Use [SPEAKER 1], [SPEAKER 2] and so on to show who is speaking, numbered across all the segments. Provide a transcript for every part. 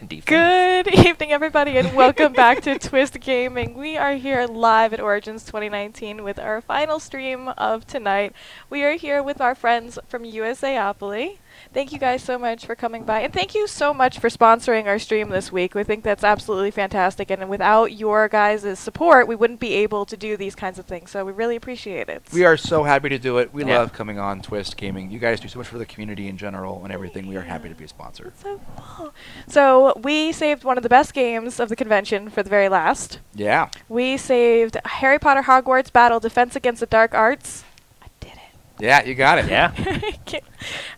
[SPEAKER 1] Defense.
[SPEAKER 2] Good evening, everybody, and welcome back to Twist Gaming. We are here live at Origins 2019 with our final stream of tonight. We are here with our friends from USAopoly. Thank you guys so much for coming by, and thank you so much for sponsoring our stream this week. We think that's absolutely fantastic, and without your guys' support, we wouldn't be able to do these kinds of things, so we really appreciate it.
[SPEAKER 3] We are so happy to do it. We love coming on Twist Gaming. You guys do so much for the community in general and everything. We are happy to be a sponsor.
[SPEAKER 2] That's so cool. So we saved one of the best games of the convention for the very last.
[SPEAKER 3] Yeah.
[SPEAKER 2] We saved Harry Potter Hogwarts Battle Defense Against the Dark Arts. I did it.
[SPEAKER 3] Yeah, you got it.
[SPEAKER 1] Yeah.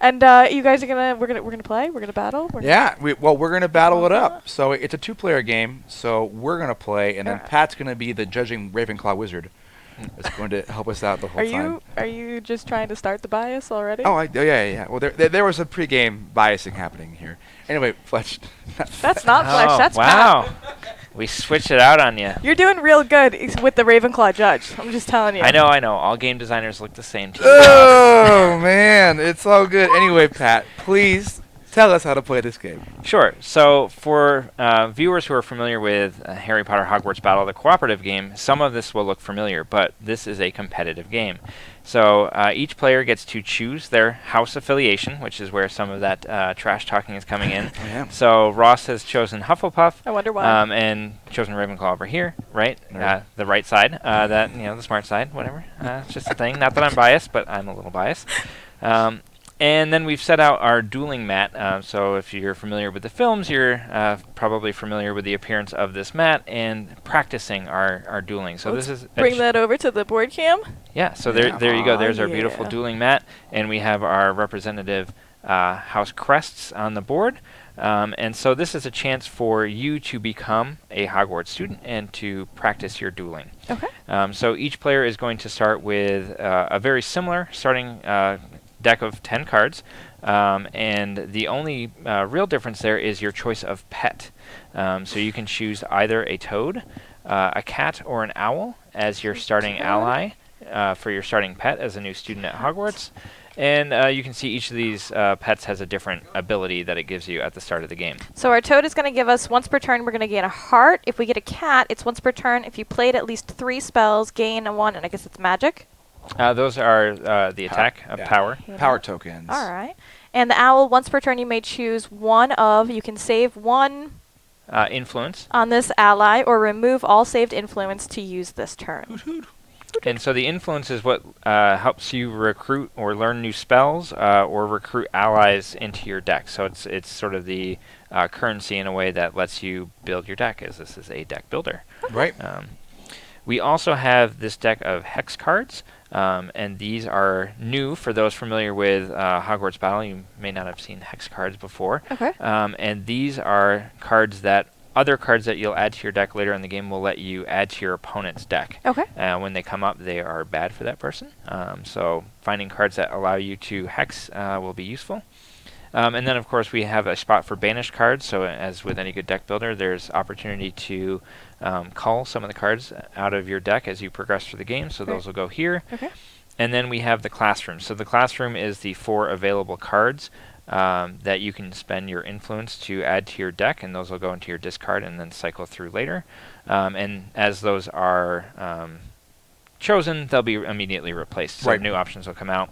[SPEAKER 2] And you guys are we're gonna play. We're gonna battle.
[SPEAKER 3] We're gonna battle it up. So it's a 2-player game. So we're gonna play, and then Pat's gonna be the judging Ravenclaw wizard. It's going to help us out the whole time.
[SPEAKER 2] Are you just trying to start the bias already?
[SPEAKER 3] Oh, yeah. Well, there was a pre-game biasing happening here. Anyway, Fletch.
[SPEAKER 2] That's not Fletch. That's
[SPEAKER 1] wow.
[SPEAKER 2] Pat.
[SPEAKER 1] We switched it out on you.
[SPEAKER 2] You're doing real good with the Ravenclaw judge. I'm just telling you.
[SPEAKER 1] I know. All game designers look the same to you.
[SPEAKER 3] Oh, man. It's all good. Anyway, Pat, please tell us how to play this game.
[SPEAKER 1] Sure. So for viewers who are familiar with Harry Potter Hogwarts Battle, the cooperative game, some of this will look familiar, but this is a competitive game. So each player gets to choose their house affiliation, which is where some of that trash talking is coming in.
[SPEAKER 3] Oh, yeah.
[SPEAKER 1] So Ross has chosen Hufflepuff.
[SPEAKER 2] I wonder why.
[SPEAKER 1] And chosen Ravenclaw over here, right? The right side, the smart side, whatever. It's just a thing. Not that I'm biased, but I'm a little biased. And then we've set out our Dueling Matt. So if you're familiar with the films, you're probably familiar with the appearance of this mat and practicing our dueling. So
[SPEAKER 2] Let's
[SPEAKER 1] this is
[SPEAKER 2] bring that over to the board cam.
[SPEAKER 1] Yeah. So there you go. There's our beautiful Dueling Mat, and we have our representative house crests on the board. And so this is a chance for you to become a Hogwarts student and to practice your dueling.
[SPEAKER 2] Okay.
[SPEAKER 1] So each player is going to start with a very similar starting deck of 10 cards, and the only real difference there is your choice of pet. So you can choose either a toad, a cat, or an owl as your starting ally for your starting pet as a new student at Hogwarts. And you can see each of these pets has a different ability that it gives you at the start of the game.
[SPEAKER 2] So our toad is going to give us once per turn, we're going to gain a heart. If we get a cat, it's once per turn. If you played at least 3 spells, gain a 1, and I guess it's magic.
[SPEAKER 1] Those are the attack of power.
[SPEAKER 3] Power tokens.
[SPEAKER 2] All right. And the owl, once per turn, you may choose one of, you can save 1
[SPEAKER 1] influence
[SPEAKER 2] on this ally or remove all saved influence to use this turn.
[SPEAKER 1] And so the influence is what helps you recruit or learn new spells or recruit allies into your deck. So it's sort of the currency in a way that lets you build your deck, as this is a deck builder.
[SPEAKER 3] Right.
[SPEAKER 1] We also have this deck of Hex Cards, and these are new for those familiar with Hogwarts Battle. You may not have seen Hex Cards before.
[SPEAKER 2] Okay.
[SPEAKER 1] And these are cards that other cards that you'll add to your deck later in the game will let you add to your opponent's deck.
[SPEAKER 2] Okay.
[SPEAKER 1] When they come up, they are bad for that person. So finding cards that allow you to hex will be useful. And then, of course, we have a spot for Banished Cards. So as with any good deck builder, there's opportunity to cull some of the cards out of your deck as you progress through the game. So those will go here.
[SPEAKER 2] Okay.
[SPEAKER 1] And then we have the Classroom. So the Classroom is the 4 available cards that you can spend your influence to add to your deck, and those will go into your discard and then cycle through later. And as those are chosen, they'll be immediately replaced. So new options will come out.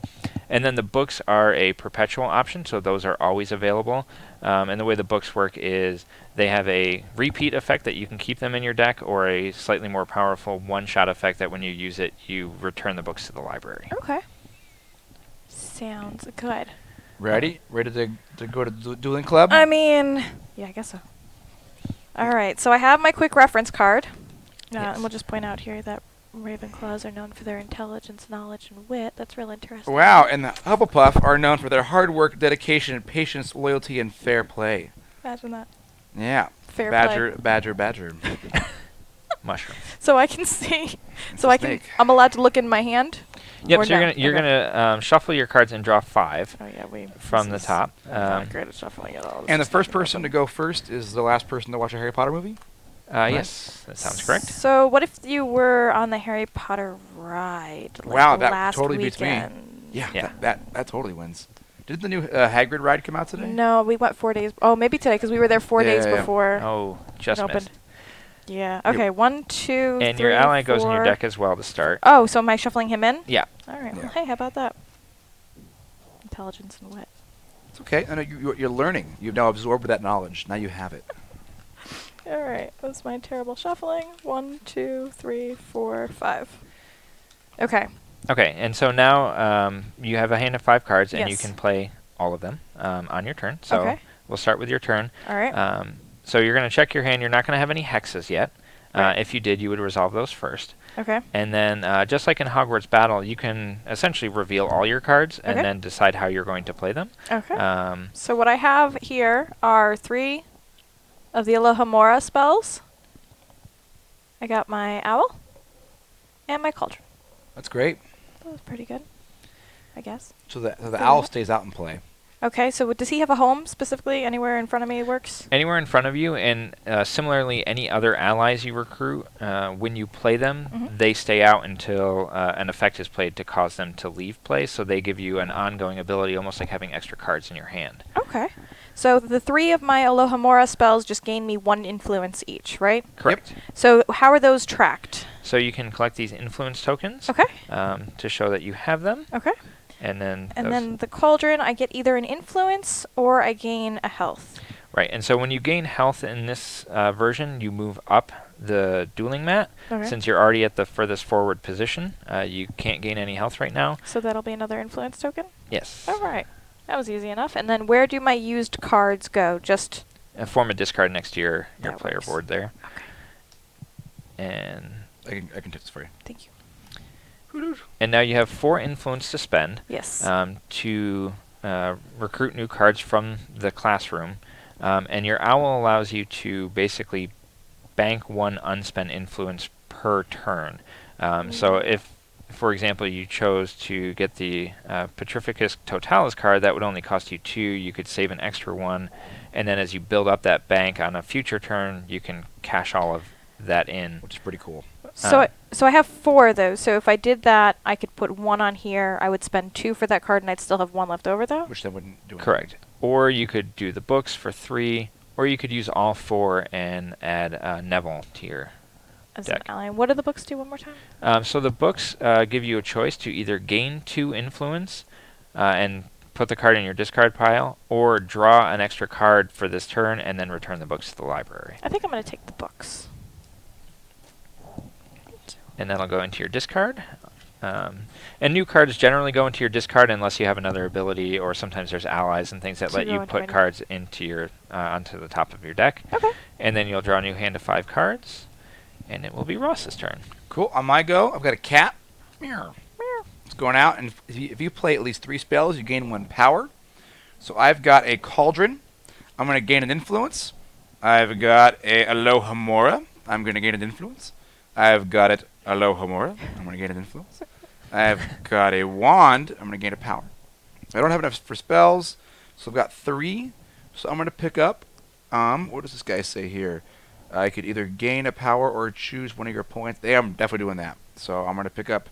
[SPEAKER 1] And then the books are a perpetual option, so those are always available. And the way the books work is they have a repeat effect that you can keep them in your deck, or a slightly more powerful one-shot effect that when you use it, you return the books to the library.
[SPEAKER 2] Okay. Sounds good.
[SPEAKER 3] Ready? Ready to go to Dueling Club?
[SPEAKER 2] I mean, yeah, I guess so. All right, so I have my quick reference card. And we'll just point out here that Ravenclaws are known for their intelligence, knowledge, and wit. That's real interesting.
[SPEAKER 3] Wow, and the Hufflepuff are known for their hard work, dedication, patience, loyalty, and fair play.
[SPEAKER 2] Imagine that.
[SPEAKER 3] Yeah.
[SPEAKER 2] Fair
[SPEAKER 3] play. Badger.
[SPEAKER 1] Mushroom.
[SPEAKER 2] So I can see.
[SPEAKER 3] So
[SPEAKER 2] I'm allowed to look in my hand?
[SPEAKER 1] Yep, so you're gonna shuffle your cards and draw 5 from the top.
[SPEAKER 2] I'm not great at shuffling at all.
[SPEAKER 3] And the first person to go first is the last person to watch a Harry Potter movie?
[SPEAKER 1] Yes, that sounds correct.
[SPEAKER 2] So what if you were on the Harry Potter ride?
[SPEAKER 3] Wow, that
[SPEAKER 2] last
[SPEAKER 3] totally
[SPEAKER 2] weekend?
[SPEAKER 3] beats me. Yeah. That totally wins. Did the new Hagrid ride come out today?
[SPEAKER 2] No, we went 4 days. Oh, maybe today because we were there 4 days
[SPEAKER 3] Yeah.
[SPEAKER 2] before.
[SPEAKER 1] Oh, just
[SPEAKER 2] it opened.
[SPEAKER 1] missed.
[SPEAKER 2] Yeah. Okay. 1, 2,
[SPEAKER 1] And
[SPEAKER 2] 3,
[SPEAKER 1] your ally goes in your
[SPEAKER 2] 4.
[SPEAKER 1] deck as well to start.
[SPEAKER 2] Oh, so am I shuffling him in?
[SPEAKER 1] Yeah.
[SPEAKER 2] All right.
[SPEAKER 3] Yeah.
[SPEAKER 2] Well, hey, how about that? Intelligence and wit.
[SPEAKER 3] It's okay. I know you're learning. You've now absorbed that knowledge. Now you have it.
[SPEAKER 2] All right. That's my terrible shuffling. 1, 2, 3, 4, 5. Okay.
[SPEAKER 1] Okay, and so now you have a hand of 5 cards, and you
[SPEAKER 2] Yes.
[SPEAKER 1] can play all of them on your turn. So
[SPEAKER 2] Okay.
[SPEAKER 1] we'll start with your turn.
[SPEAKER 2] All right.
[SPEAKER 1] So you're going to check your hand. You're not going to have any hexes yet.
[SPEAKER 2] Right.
[SPEAKER 1] If you did, you would resolve those first.
[SPEAKER 2] Okay.
[SPEAKER 1] And then, just like in Hogwarts Battle, you can essentially reveal all your cards and
[SPEAKER 2] Okay.
[SPEAKER 1] then decide how you're going to play them.
[SPEAKER 2] Okay. So what I have here are 3 of the Alohomora spells. I got my owl and my cauldron.
[SPEAKER 3] That's great.
[SPEAKER 2] That was pretty good, I guess.
[SPEAKER 3] So the
[SPEAKER 2] Fair
[SPEAKER 3] owl
[SPEAKER 2] enough.
[SPEAKER 3] stays out in play.
[SPEAKER 2] Okay, so does he have a home specifically? Anywhere in front of me works?
[SPEAKER 1] Anywhere in front of you, and similarly, any other allies you recruit, when you play them,
[SPEAKER 2] Mhm.
[SPEAKER 1] they stay out until an effect is played to cause them to leave play. So they give you an ongoing ability, almost like having extra cards in your hand.
[SPEAKER 2] Okay. So the 3 of my Alohomora spells just gain me 1 influence each, right?
[SPEAKER 1] Correct.
[SPEAKER 2] So how are those tracked?
[SPEAKER 1] So you can collect these influence tokens
[SPEAKER 2] Okay.
[SPEAKER 1] to show that you have them,
[SPEAKER 2] Okay.
[SPEAKER 1] and then
[SPEAKER 2] And
[SPEAKER 1] those-
[SPEAKER 2] then the cauldron, I get either an influence or I gain a health.
[SPEAKER 1] right. And so when you gain health in this version, you move up the dueling mat.
[SPEAKER 2] Okay.
[SPEAKER 1] Since you're already at the furthest forward position, you can't gain any health right now.
[SPEAKER 2] So that'll be another influence token?
[SPEAKER 1] Yes.
[SPEAKER 2] All right. That was easy enough. And then where do my used cards go? Just...
[SPEAKER 1] Form a discard next to your
[SPEAKER 2] That
[SPEAKER 1] player
[SPEAKER 2] works.
[SPEAKER 1] board there.
[SPEAKER 2] Okay.
[SPEAKER 1] And
[SPEAKER 3] I can take this for you.
[SPEAKER 2] Thank you.
[SPEAKER 1] and now you have 4 influence to spend
[SPEAKER 2] Yes.
[SPEAKER 1] to recruit new cards from the classroom. And your owl allows you to basically bank 1 unspent influence per turn. So if, for example, you chose to get the Petrificus Totalis card, that would only cost you 2. You could save an extra 1. And then as you build up that bank on a future turn, you can cash all of that in.
[SPEAKER 3] Which is pretty cool.
[SPEAKER 2] So I have 4 of those. So if I did that, I could put 1 on here. I would spend 2 for that card, and I'd still have 1 left over, though?
[SPEAKER 3] Which then wouldn't do anything.
[SPEAKER 1] Correct. Or you could do the books for 3, or you could use all 4 and add Neville to your
[SPEAKER 2] As
[SPEAKER 1] deck.
[SPEAKER 2] an ally. What do the books do one more time?
[SPEAKER 1] So the books give you a choice to either gain 2 influence and put the card in your discard pile, or draw an extra card for this turn and then return the books to the library.
[SPEAKER 2] I think I'm going to take the books.
[SPEAKER 1] And that'll go into your discard. And new cards generally go into your discard unless you have another ability, or sometimes there's allies and things that
[SPEAKER 2] To
[SPEAKER 1] let
[SPEAKER 2] go
[SPEAKER 1] you
[SPEAKER 2] into
[SPEAKER 1] put
[SPEAKER 2] my deck.
[SPEAKER 1] cards into your onto the top of your deck.
[SPEAKER 2] Okay.
[SPEAKER 1] And then you'll draw a new hand of 5 cards, and it will be Ross's turn.
[SPEAKER 3] Cool. On my go, I've got a cat.
[SPEAKER 2] Meow.
[SPEAKER 3] It's going out, and if you play at least 3 spells, you gain 1 power. So I've got a cauldron. I'm going to gain an influence. I've got a Alohomora. I'm going to gain an influence. I've got it Alohomora. I'm going to gain an influence. I've got a wand. I'm going to gain a power. I don't have enough for spells, so I've got 3. So I'm going to pick up. What does this guy say here? I could either gain a power or choose one of your opponents. Yeah, I'm definitely doing that. So I'm going to pick up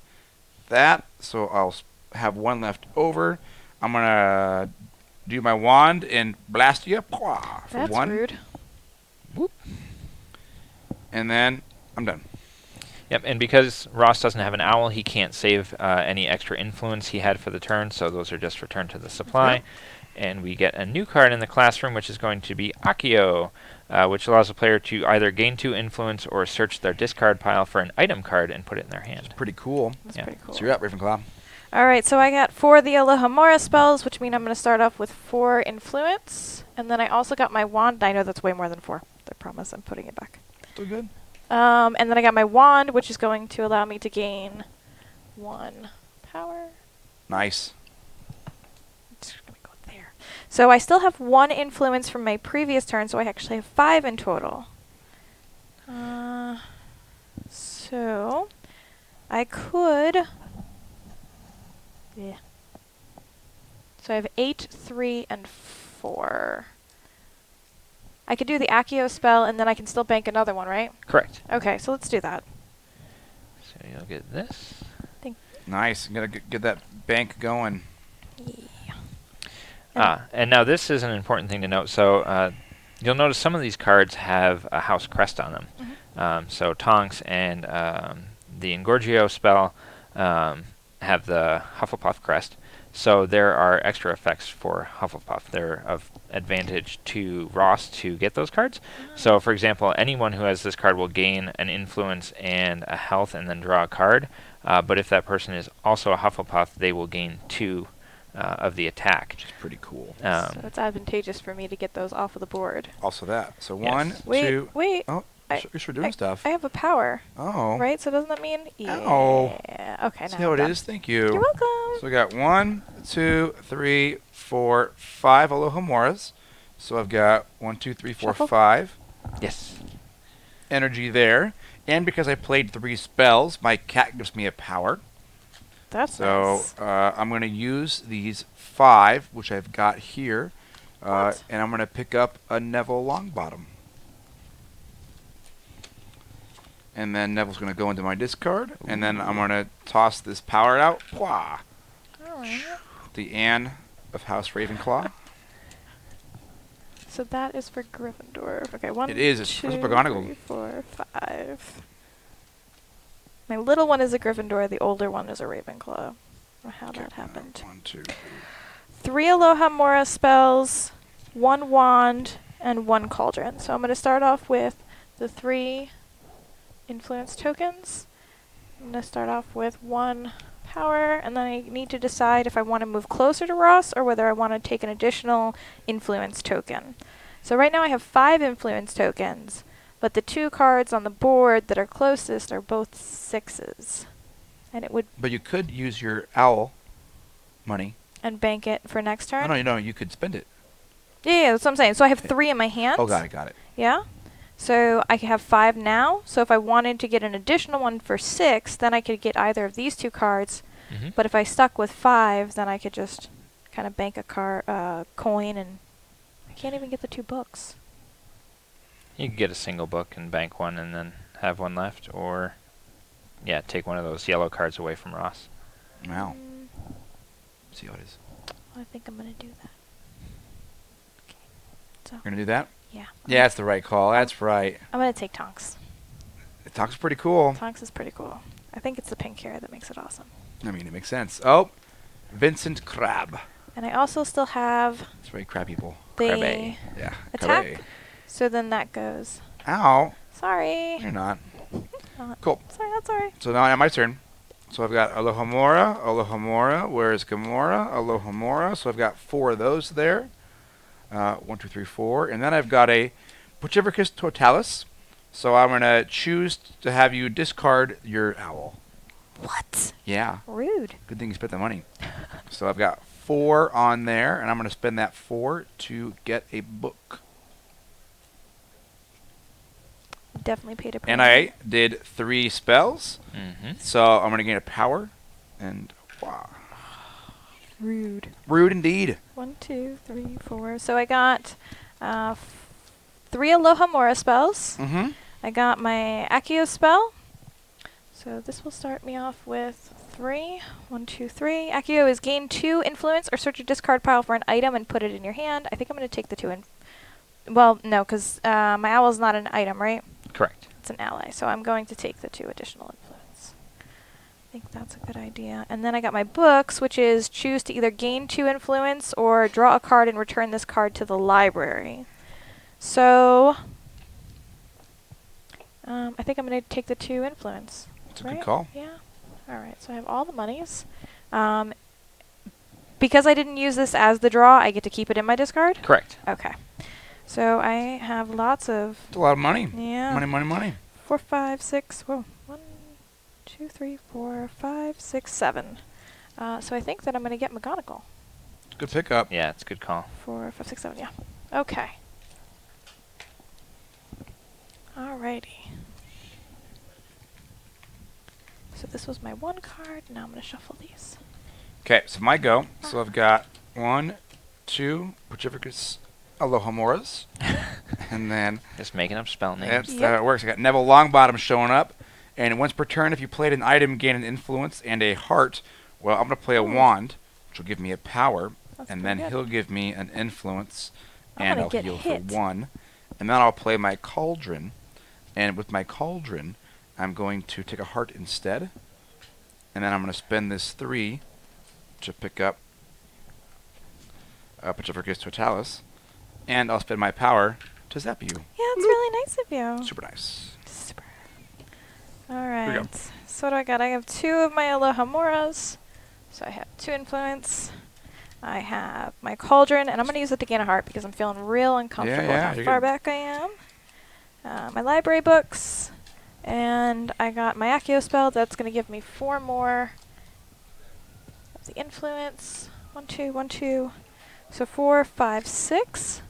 [SPEAKER 3] that. So I'll have 1 left over. I'm going to do my wand and blast you for
[SPEAKER 2] That's
[SPEAKER 3] 1.
[SPEAKER 2] rude.
[SPEAKER 1] Whoop.
[SPEAKER 3] And then I'm done.
[SPEAKER 1] Yep, and because Ross doesn't have an owl, he can't save any extra influence he had for the turn, so those are just returned to the supply.
[SPEAKER 3] Yep.
[SPEAKER 1] And we get a new card in the classroom, which is going to be Accio, which allows a player to either gain 2 influence or search their discard pile for an item card and put it in their hand.
[SPEAKER 3] Pretty cool.
[SPEAKER 2] That's
[SPEAKER 1] Yeah.
[SPEAKER 2] pretty cool.
[SPEAKER 3] So you're up, Ravenclaw.
[SPEAKER 2] All right, so I got 4 of the Alohomora spells, which mean I'm going to start off with 4 influence. And then I also got my wand. I know that's way more than 4. I promise I'm putting it back.
[SPEAKER 3] Still good.
[SPEAKER 2] And then I got my wand, which is going to allow me to gain 1 power.
[SPEAKER 3] Nice.
[SPEAKER 2] It's going to go there. So I still have 1 influence from my previous turn, so I actually have 5 in total. So I could... Yeah. So I have 8, 3, and 4. I could do the Accio spell, and then I can still bank another one, right?
[SPEAKER 1] Correct.
[SPEAKER 2] Okay, so let's do that.
[SPEAKER 1] So you'll get this.
[SPEAKER 3] Nice. I'm going to get that bank going.
[SPEAKER 2] Yeah.
[SPEAKER 1] And now this is an important thing to note. So you'll notice some of these cards have a house crest on them. So Tonks and the Engorgio spell have the Hufflepuff crest. So there are extra effects for Hufflepuff. They're of advantage to Ross to get those cards. So for example, anyone who has this card will gain an influence and a health and then draw a card. But if that person is also a Hufflepuff, they will gain 2 of the attack.
[SPEAKER 3] Which is pretty cool.
[SPEAKER 2] So it's advantageous for me to get those off of the board.
[SPEAKER 3] Also that. So
[SPEAKER 1] Yes.
[SPEAKER 3] 1,
[SPEAKER 2] Wait,
[SPEAKER 3] 2.
[SPEAKER 2] wait.
[SPEAKER 3] Oh, you're sure doing stuff.
[SPEAKER 2] I have a power,
[SPEAKER 3] Oh.
[SPEAKER 2] right? So doesn't that mean?
[SPEAKER 3] Ow.
[SPEAKER 2] Yeah. Okay.
[SPEAKER 3] See
[SPEAKER 2] now
[SPEAKER 3] how
[SPEAKER 2] I'm
[SPEAKER 3] it
[SPEAKER 2] done.
[SPEAKER 3] is? Thank you.
[SPEAKER 2] You're welcome.
[SPEAKER 3] So we got 1, 2, 3, 4, 5 Alohamoras. So I've got 1, 2, 3, 4,
[SPEAKER 2] Shuffle.
[SPEAKER 3] 5
[SPEAKER 1] Yes.
[SPEAKER 3] energy there. And because I played 3 spells, my cat gives me a power.
[SPEAKER 2] That's
[SPEAKER 3] So
[SPEAKER 2] nice.
[SPEAKER 3] I'm going to use these 5, which I've got here,
[SPEAKER 2] What?
[SPEAKER 3] and I'm going to pick up a Neville Longbottom. And then Neville's going to go into my discard, and then I'm going to toss this power out. Wah!
[SPEAKER 2] All right.
[SPEAKER 3] The Anne of House Ravenclaw.
[SPEAKER 2] So that is for Gryffindor. Okay, 1,
[SPEAKER 3] It is. It's
[SPEAKER 2] 2,
[SPEAKER 3] for McGonagall.
[SPEAKER 2] 3, 4, 5. My little one is a Gryffindor. The older one is a Ravenclaw. Or how that happened.
[SPEAKER 3] 1, 2, 3.
[SPEAKER 2] 3 Aloha Mora spells, 1 wand, and 1 cauldron. So I'm going to start off with the 3 influence tokens. I'm going to start off with 1 power, and then I need to decide if I want to move closer to Ross or whether I want to take an additional influence token. So right now I have 5 influence tokens, but the 2 cards on the board that are closest are both 6s. And it would
[SPEAKER 3] But you could use your owl money.
[SPEAKER 2] and bank it for next turn.
[SPEAKER 3] Oh, no, you could spend it.
[SPEAKER 2] Yeah, that's what I'm saying. So I have 3 in my hands.
[SPEAKER 3] Oh, got it.
[SPEAKER 2] Yeah. So I have 5 now. So if I wanted to get an additional one for 6, then I could get either of these 2 cards.
[SPEAKER 1] Mm-hmm.
[SPEAKER 2] But if I stuck with 5, then I could just kind of bank a coin, and I can't even get the 2 books.
[SPEAKER 1] You could get a single book and bank 1 and then have 1 left, or take one of those yellow cards away from Ross.
[SPEAKER 3] Wow. See how it is.
[SPEAKER 2] I think I'm going to do that. Okay. So,
[SPEAKER 3] You're going to do that?
[SPEAKER 2] yeah.
[SPEAKER 3] Yeah, that's the right call. That's right.
[SPEAKER 2] I'm going to take Tonks.
[SPEAKER 3] It talks pretty cool.
[SPEAKER 2] Tonks is pretty cool. I think it's the pink hair that makes it awesome.
[SPEAKER 3] I mean, it makes sense. Oh, Vincent Crabbe.
[SPEAKER 2] And I also still have
[SPEAKER 3] That's very crab people.
[SPEAKER 2] the
[SPEAKER 1] Crabbe.
[SPEAKER 3] Yeah.
[SPEAKER 2] attack.
[SPEAKER 3] Crabbe.
[SPEAKER 2] So then that goes.
[SPEAKER 3] Ow.
[SPEAKER 2] Sorry.
[SPEAKER 3] You're not.
[SPEAKER 2] Not.
[SPEAKER 3] Cool.
[SPEAKER 2] Sorry, that's alright.
[SPEAKER 3] So now my turn. So I've got Alohomora. Where's Gamora? Alohomora. So I've got 4 of those there. 1, 2, 3, 4. And then I've got a Puchivicus Totalis. So I'm going to choose to have you discard your owl.
[SPEAKER 2] What?
[SPEAKER 3] Yeah.
[SPEAKER 2] Rude.
[SPEAKER 3] Good thing you spent the money. So I've got 4 on there, and I'm going to spend that 4 to get a book.
[SPEAKER 2] Definitely paid a price.
[SPEAKER 3] And I did 3 spells.
[SPEAKER 1] Mm-hmm.
[SPEAKER 3] So I'm going to gain a power. And wow.
[SPEAKER 2] Rude.
[SPEAKER 3] Rude indeed.
[SPEAKER 2] 1, 2, 3, 4. So I got 3 Aloha Mora spells.
[SPEAKER 3] Mm-hmm.
[SPEAKER 2] I got my Accio spell. So this will start me off with 3. 1, 2, 3. Accio is gain 2 influence or search your discard pile for an item and put it in your hand. I think I'm going to take the 2 well, no, because my owl is not an item, right?
[SPEAKER 1] Correct.
[SPEAKER 2] It's an ally. So I'm going to take the 2 additional influence. I think that's a good idea. And then I got my books, which is choose to either gain 2 influence or draw a card and return this card to the library. So I think I'm going to take the 2 influence.
[SPEAKER 3] It's a
[SPEAKER 2] right?
[SPEAKER 3] good call.
[SPEAKER 2] Yeah. All right. So I have all the monies. Because I didn't use this as the draw, I get to keep it in my discard?
[SPEAKER 1] Correct.
[SPEAKER 2] Okay. So I have lots of...
[SPEAKER 3] It's a lot of money.
[SPEAKER 2] Yeah.
[SPEAKER 3] Money.
[SPEAKER 2] 4, 5, 6. Whoa. 1, 2, 3, 4, 5, 6, 7. So I think that I'm going to get McGonagall.
[SPEAKER 3] Good pickup.
[SPEAKER 1] Yeah, it's a good call.
[SPEAKER 2] 4, 5, 6, 7. Yeah. Okay. Alrighty. So this was my 1 card. Now I'm going to shuffle these.
[SPEAKER 3] Okay, so my go. So I've got 1, 2 Puchivicus Alohamoras. And then
[SPEAKER 1] Just making up spell names.
[SPEAKER 3] that's
[SPEAKER 2] Yep.
[SPEAKER 3] how it works. I got Neville Longbottom showing up. And once per turn, if you played an item, gain an influence and a heart. Well, I'm going to play a wand, which will give me a power. and then
[SPEAKER 2] pretty good.
[SPEAKER 3] he'll give me an influence,
[SPEAKER 2] I'm
[SPEAKER 3] and
[SPEAKER 2] gonna
[SPEAKER 3] I'll
[SPEAKER 2] get
[SPEAKER 3] heal
[SPEAKER 2] hit.
[SPEAKER 3] for 1. And then I'll play my cauldron, and with my cauldron, I'm going to take a heart instead, and then I'm going to spend this 3 to pick up Petrificus Totalis, and I'll spend my power to zap you.
[SPEAKER 2] Yeah, it's really nice of you.
[SPEAKER 3] Super nice.
[SPEAKER 2] Super.
[SPEAKER 3] we
[SPEAKER 2] Alright.
[SPEAKER 3] go.
[SPEAKER 2] So what do I got? I have 2 of my Alohamoras. So I have 2 influence. I have my cauldron, and I'm going to use it to gain a heart because I'm feeling real uncomfortable
[SPEAKER 3] yeah,
[SPEAKER 2] with how
[SPEAKER 3] you're
[SPEAKER 2] far
[SPEAKER 3] good.
[SPEAKER 2] back I am. My library books, and I got my Accio spell. That's going to give me 4 more of the influence. 1, 2, 1, 2. So 4, 5, 6.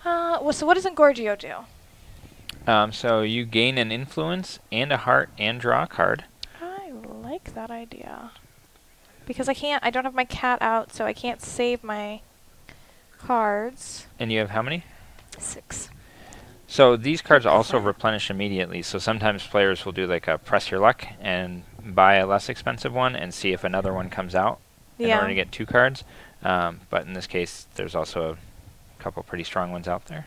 [SPEAKER 2] So what does Engorgio do?
[SPEAKER 1] So you gain an influence and a heart and draw a card.
[SPEAKER 2] I like that idea. Because I don't have my cat out, so I can't save my cards.
[SPEAKER 1] And you have how many?
[SPEAKER 2] 6.
[SPEAKER 1] So these cards also replenish immediately. So sometimes players will do like a press your luck and buy a less expensive one and see if another one comes out in order to get 2 cards. But in this case, there's also a couple pretty strong ones out there.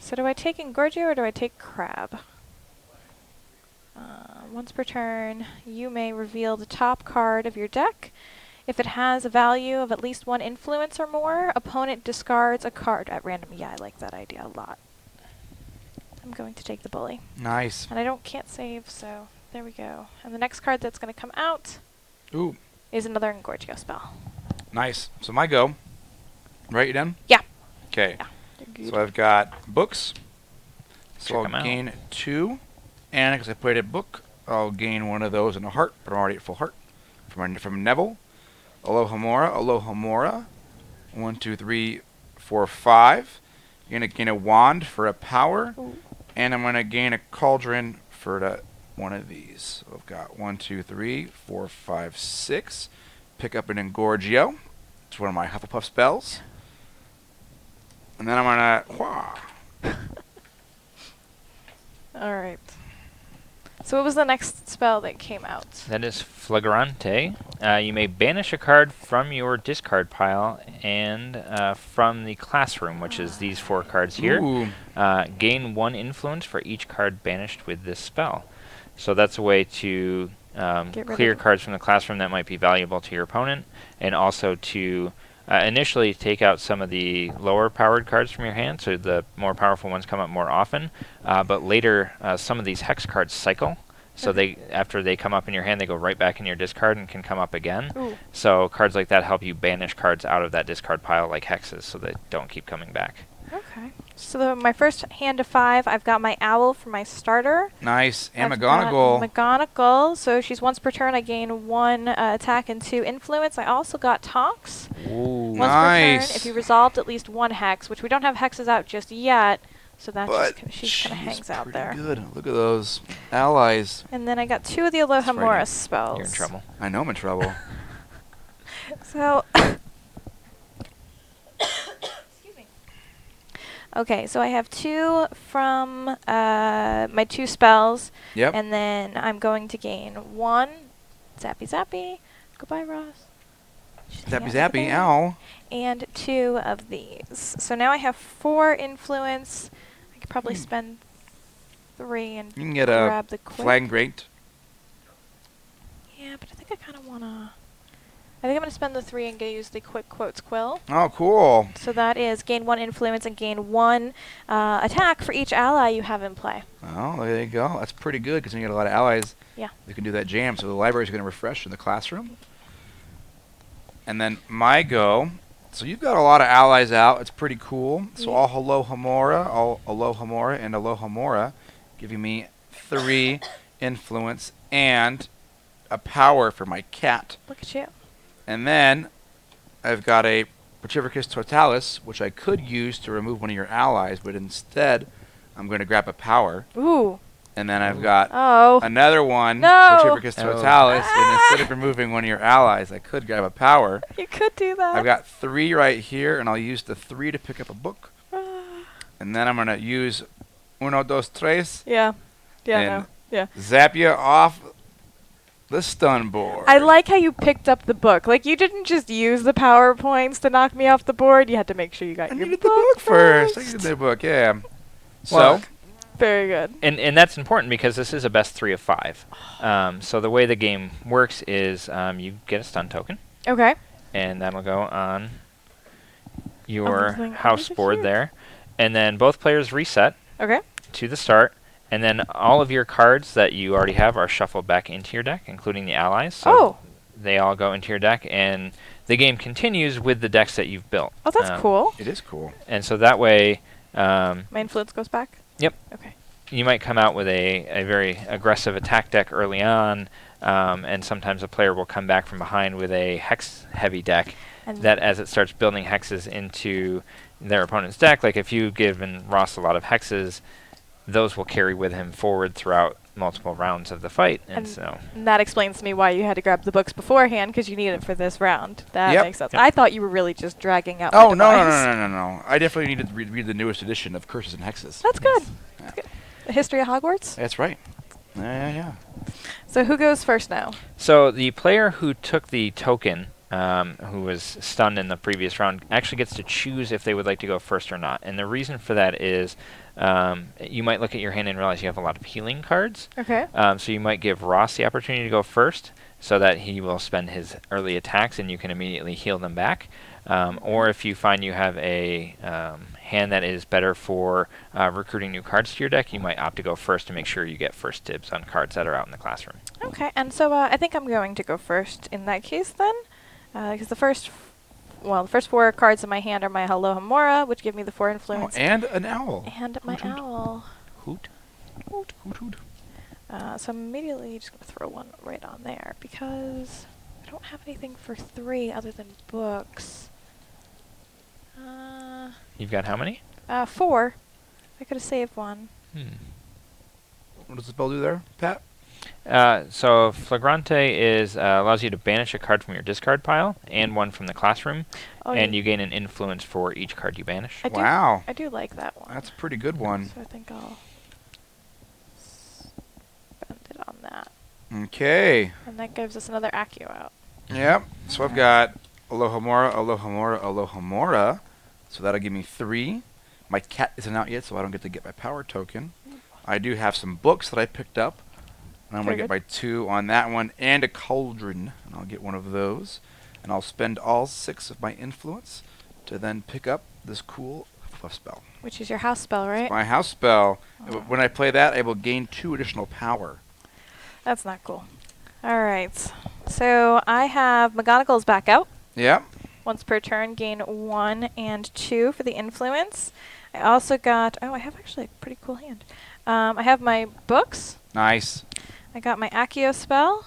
[SPEAKER 2] So do I take Engorgio or do I take Crab? Once per turn, you may reveal the top card of your deck. If it has a value of at least 1 influence or more, opponent discards a card at random. Yeah, I like that idea a lot. I'm going to take the bully.
[SPEAKER 3] Nice.
[SPEAKER 2] And I can't save, so there we go. And the next card that's going to come out
[SPEAKER 3] Ooh,
[SPEAKER 2] is another Engorgio spell.
[SPEAKER 3] nice. So my go. Right, you done?
[SPEAKER 2] Yeah.
[SPEAKER 3] Okay.
[SPEAKER 2] Yeah, they're good.
[SPEAKER 3] So I've got books. So
[SPEAKER 1] Check 'em
[SPEAKER 3] I'll
[SPEAKER 1] out.
[SPEAKER 3] gain 2. And because I played a book, I'll gain 1 of those and a heart. But I'm already at full heart. From Neville. Alohomora. 1, 2, 3, 4, 5. You're going to gain a wand for a power.
[SPEAKER 2] Ooh.
[SPEAKER 3] And I'm going to gain a cauldron for one of these. So I've got 1, 2, 3, 4, 5, 6. Pick up an Engorgio. It's one of my Hufflepuff spells. And then I'm going to...
[SPEAKER 2] Alright. So what was the next spell that came out?
[SPEAKER 1] That is Flagrante. You may banish a card from your discard pile and from the classroom, which is these 4 cards here.
[SPEAKER 3] Ooh.
[SPEAKER 1] Gain 1 influence for each card banished with this spell. So that's a way to clear cards from the classroom that might be valuable to your opponent, and also to initially take out some of the lower powered cards from your hand, so the more powerful ones come up more often. But later, some of these hex cards cycle. So after they come up in your hand, they go right back in your discard and can come up again.
[SPEAKER 2] Ooh.
[SPEAKER 1] So cards like that help you banish cards out of that discard pile like hexes, so they don't keep coming back.
[SPEAKER 2] Okay. So my first hand of 5, I've got my owl for my starter.
[SPEAKER 3] Nice. And
[SPEAKER 2] I've got
[SPEAKER 3] McGonagall.
[SPEAKER 2] McGonagall. So she's once per turn. I gain 1 attack and 2 influence. I also got Tonks.
[SPEAKER 1] Ooh.
[SPEAKER 2] Once per turn,
[SPEAKER 3] Nice.
[SPEAKER 2] if you resolved at least 1 hex, which we don't have hexes out just yet. So that's
[SPEAKER 3] But
[SPEAKER 2] she kind of hangs out
[SPEAKER 3] pretty
[SPEAKER 2] there.
[SPEAKER 3] good. Look at those allies.
[SPEAKER 2] And then I got 2 of the
[SPEAKER 3] frightening.
[SPEAKER 2] Alohomora spells.
[SPEAKER 1] You're in trouble.
[SPEAKER 3] I know I'm in trouble.
[SPEAKER 2] So, excuse me. Okay, so I have 2 from my 2 spells.
[SPEAKER 3] Yep.
[SPEAKER 2] And then I'm going to gain 1. Zappy zappy. Goodbye, Ross.
[SPEAKER 3] Zappy zappy. Ow.
[SPEAKER 2] And 2 of these. So now I have 4 influence. I could probably spend 3 and
[SPEAKER 3] You can get
[SPEAKER 2] grab
[SPEAKER 3] a
[SPEAKER 2] the quick.
[SPEAKER 3] flag great.
[SPEAKER 2] Yeah, but I think I kind of want to... I think I'm going to spend the 3 and use the quick quotes quill.
[SPEAKER 3] Oh, cool.
[SPEAKER 2] So that is gain 1 influence and gain 1 attack for each ally you have in play.
[SPEAKER 3] Oh, there you go. That's pretty good because you get a lot of allies.
[SPEAKER 2] Yeah.
[SPEAKER 3] You can do that jam. So the library's going to refresh in the classroom. And then my go. So you've got a lot of allies out. It's pretty cool. So
[SPEAKER 2] Yeah.
[SPEAKER 3] all Alohomora and Alohomora giving me 3 influence and a power for my cat.
[SPEAKER 2] Look at you.
[SPEAKER 3] And then I've got a Petrificus Totalis, which I could use to remove one of your allies, but instead I'm going to grab a power.
[SPEAKER 2] Ooh.
[SPEAKER 3] And then I've got
[SPEAKER 2] Oh.
[SPEAKER 3] another one,
[SPEAKER 2] No.
[SPEAKER 3] Petrificus
[SPEAKER 1] Oh.
[SPEAKER 3] Totalis, and instead of removing one of your allies, I could grab a power.
[SPEAKER 2] You could do that.
[SPEAKER 3] I've got 3 right here, and I'll use the 3 to pick up a book. And then I'm going to use 1, 2, 3,
[SPEAKER 2] Yeah. Yeah,
[SPEAKER 3] And
[SPEAKER 2] no. Yeah.
[SPEAKER 3] zap you off The stun board.
[SPEAKER 2] I like how you picked up the book. Like, you didn't just use the PowerPoints to knock me off the board. You had to make sure you got
[SPEAKER 3] I
[SPEAKER 2] your
[SPEAKER 3] needed the book first. I needed the book, yeah.
[SPEAKER 1] Well,
[SPEAKER 3] So,
[SPEAKER 2] Very good.
[SPEAKER 1] And that's important because this is a best 3 of 5. So the way the game works is you get a stun token,
[SPEAKER 2] Okay.
[SPEAKER 1] and that'll go on your
[SPEAKER 2] moving
[SPEAKER 1] house
[SPEAKER 2] over
[SPEAKER 1] board
[SPEAKER 2] here.
[SPEAKER 1] there. And then both players reset
[SPEAKER 2] Okay.
[SPEAKER 1] to the start, and then all of your cards that you already have are shuffled back into your deck, including the allies. So
[SPEAKER 2] Oh.
[SPEAKER 1] they all go into your deck, and the game continues with the decks that you've built.
[SPEAKER 2] Oh, that's cool.
[SPEAKER 3] it is cool.
[SPEAKER 1] And so that way,
[SPEAKER 2] My influence goes back?
[SPEAKER 1] Yep.
[SPEAKER 2] Okay.
[SPEAKER 1] you might come out with a very aggressive attack deck early on, and sometimes a player will come back from behind with a hex-heavy deck
[SPEAKER 2] And
[SPEAKER 1] that, as it starts building hexes into their opponent's deck, like if you've given Ross a lot of hexes, those will carry with him forward throughout multiple rounds of the fight, and so...
[SPEAKER 2] And that explains to me why you had to grab the books beforehand, because you need it for this round. That
[SPEAKER 3] Yep.
[SPEAKER 2] makes sense.
[SPEAKER 1] Yep.
[SPEAKER 2] I thought you were really just dragging out
[SPEAKER 3] Oh,
[SPEAKER 2] my
[SPEAKER 3] no, no,
[SPEAKER 2] device.
[SPEAKER 3] no, no, no, no. I definitely needed to read the newest edition of Curses and Hexes.
[SPEAKER 2] That's good.
[SPEAKER 3] Yeah.
[SPEAKER 2] That's good. The history of Hogwarts?
[SPEAKER 3] That's right. Yeah.
[SPEAKER 2] So who goes first now?
[SPEAKER 1] So the player who took the token, who was stunned in the previous round, actually gets to choose if they would like to go first or not. And the reason for that is you might look at your hand and realize you have a lot of healing cards.
[SPEAKER 2] Okay.
[SPEAKER 1] So you might give Ross the opportunity to go first so that he will spend his early attacks and you can immediately heal them back. Or if you find you have a hand that is better for recruiting new cards to your deck, you might opt to go first to make sure you get first dibs on cards that are out in the classroom.
[SPEAKER 2] Okay, and so I think I'm going to go first in that case then, because the first 4 cards in my hand are my Alohomora, which give me the 4
[SPEAKER 3] Oh,
[SPEAKER 2] influence,
[SPEAKER 3] and an owl.
[SPEAKER 2] and my
[SPEAKER 3] Hoot, hoot.
[SPEAKER 2] owl.
[SPEAKER 1] Hoot.
[SPEAKER 3] Hoot, hoot, hoot.
[SPEAKER 2] So I'm immediately just going to throw one right on there, because I don't have anything for 3 other than books.
[SPEAKER 1] You've got how many?
[SPEAKER 2] 4. I could have saved one.
[SPEAKER 3] What does the spell do there, Pat?
[SPEAKER 1] So Flagrante is allows you to banish a card from your discard pile and one from the classroom,
[SPEAKER 2] Oh,
[SPEAKER 1] and you gain an influence for each card you banish.
[SPEAKER 2] I do-
[SPEAKER 3] Wow.
[SPEAKER 2] I do like that one.
[SPEAKER 3] That's a pretty good one.
[SPEAKER 2] So I think I'll spend it on that.
[SPEAKER 3] Okay.
[SPEAKER 2] And that gives us another Accio out.
[SPEAKER 3] Yep. So I've got Alohomora, Alohomora, Alohomora. So that'll give me 3. My cat isn't out yet, so I don't get to get my power token. I do have some books that I picked up. And I'm going
[SPEAKER 2] Very
[SPEAKER 3] to get my 2 on that one and a cauldron. And I'll get one of those. And I'll spend all 6 of my influence to then pick up this cool fluff spell.
[SPEAKER 2] Which is your house spell, right?
[SPEAKER 3] My house spell.
[SPEAKER 2] Oh.
[SPEAKER 3] When I play that, I will gain 2 additional power.
[SPEAKER 2] That's not cool. All right. So I have McGonagall's back out.
[SPEAKER 3] Yep.
[SPEAKER 2] Once per turn, gain 1 and 2 for the influence. I also got... Oh, I have actually a pretty cool hand. I have my books.
[SPEAKER 3] Nice.
[SPEAKER 2] I got my Accio spell.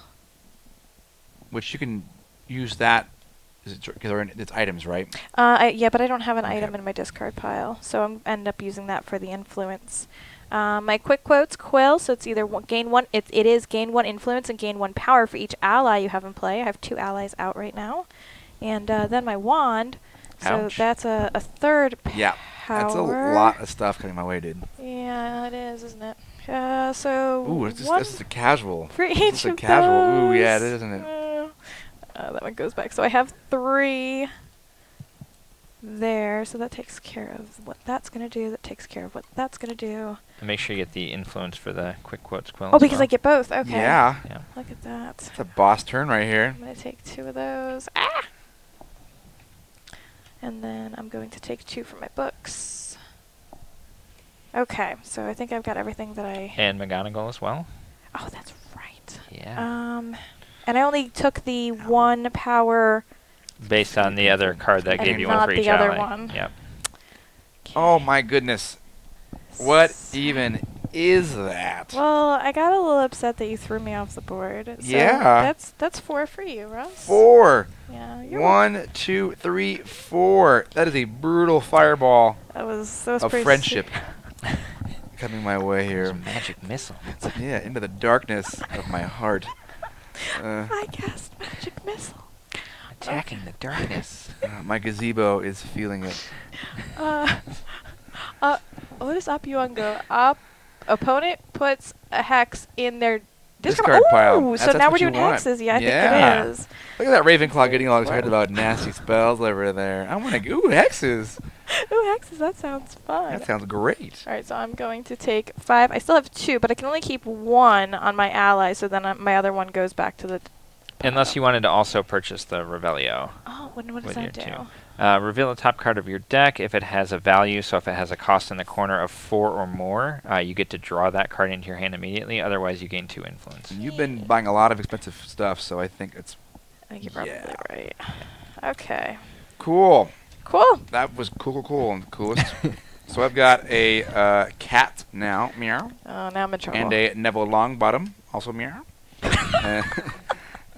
[SPEAKER 3] Which you can use that because it's items, right?
[SPEAKER 2] Yeah, but I don't have an
[SPEAKER 3] Okay.
[SPEAKER 2] item in my discard pile, so I'm end up using that for the influence. My quick quotes quill, so it's either gain 1. It is gain 1 influence and gain 1 power for each ally you have in play. I have 2 allies out right now, and then my wand. So
[SPEAKER 1] Ouch.
[SPEAKER 2] that's a third power.
[SPEAKER 3] Yeah. That's a lot of stuff coming my way, dude.
[SPEAKER 2] Yeah, it is, isn't it? So
[SPEAKER 3] Ooh, this
[SPEAKER 2] one
[SPEAKER 3] is a casual.
[SPEAKER 2] for
[SPEAKER 3] This
[SPEAKER 2] each
[SPEAKER 3] is a
[SPEAKER 2] of
[SPEAKER 3] casual. Ooh, yeah, it
[SPEAKER 2] those.
[SPEAKER 3] is, isn't it?
[SPEAKER 2] That one goes back. So I have 3 there. So that takes care of what that's going to do. That takes care of what that's going to do.
[SPEAKER 1] And make sure you get the influence for the quick quotes quill.
[SPEAKER 2] Oh,
[SPEAKER 1] as
[SPEAKER 2] because
[SPEAKER 1] well.
[SPEAKER 2] I get both. Okay.
[SPEAKER 3] Yeah.
[SPEAKER 1] Yeah.
[SPEAKER 2] Look at that.
[SPEAKER 3] It's a boss turn right here.
[SPEAKER 2] I'm going to take 2 of those. Ah! And then I'm going to take 2 from my books. Okay, so I think I've got everything that I...
[SPEAKER 1] And McGonagall as well.
[SPEAKER 2] Oh, that's right.
[SPEAKER 1] Yeah.
[SPEAKER 2] And I only took the 1 power...
[SPEAKER 1] Based on the other card that
[SPEAKER 2] And
[SPEAKER 1] gave you one
[SPEAKER 2] not
[SPEAKER 1] for
[SPEAKER 2] the
[SPEAKER 1] each
[SPEAKER 2] other
[SPEAKER 1] ally.
[SPEAKER 2] one.
[SPEAKER 1] Yep.
[SPEAKER 3] Oh my goodness. What even is that?
[SPEAKER 2] Well, I got a little upset that you threw me off the board. So
[SPEAKER 3] Yeah.
[SPEAKER 2] That's 4 for you, Russ.
[SPEAKER 3] 4.
[SPEAKER 2] Yeah, you're
[SPEAKER 3] 1, 2, 3, 4. That is a brutal fireball
[SPEAKER 2] That was
[SPEAKER 3] of
[SPEAKER 2] pretty
[SPEAKER 3] friendship coming my way
[SPEAKER 1] It's a
[SPEAKER 3] here.
[SPEAKER 1] magic missile.
[SPEAKER 3] Yeah, into the darkness of my heart.
[SPEAKER 2] I cast magic missile.
[SPEAKER 1] Attacking the darkness.
[SPEAKER 3] My gazebo is feeling it.
[SPEAKER 2] What does Up Yuan go? Opponent puts a hex in their
[SPEAKER 3] Discard pile.
[SPEAKER 2] Ooh,
[SPEAKER 3] That's-
[SPEAKER 2] so
[SPEAKER 3] that's
[SPEAKER 2] now
[SPEAKER 3] what
[SPEAKER 2] we're
[SPEAKER 3] you
[SPEAKER 2] doing
[SPEAKER 3] want.
[SPEAKER 2] hexes. Yeah, I
[SPEAKER 3] Yeah.
[SPEAKER 2] think it is.
[SPEAKER 3] Look at that Ravenclaw getting all excited about nasty spells over there. I want to. Ooh, hexes.
[SPEAKER 2] Ooh, hexes. That sounds fun.
[SPEAKER 3] That sounds great.
[SPEAKER 2] All right, so I'm going to take 5. I still have 2, but I can only keep 1 on my ally, so then my other one goes back to the...
[SPEAKER 1] Unless you wanted to also purchase the Revelio.
[SPEAKER 2] Oh, what does
[SPEAKER 1] with
[SPEAKER 2] that do?
[SPEAKER 1] your 2. Reveal the top card of your deck if it has a value. So if it has a cost in the corner of 4 or more, you get to draw that card into your hand immediately. Otherwise, you gain 2 influence.
[SPEAKER 3] And you've been buying a lot of expensive stuff, so I think it's
[SPEAKER 2] I think you're probably
[SPEAKER 3] Yeah.
[SPEAKER 2] right. Okay.
[SPEAKER 3] cool.
[SPEAKER 2] Cool.
[SPEAKER 3] That was cool and the coolest. So I've got a cat now, meow,
[SPEAKER 2] Oh, now I'm in trouble.
[SPEAKER 3] and a Neville Longbottom, also meow.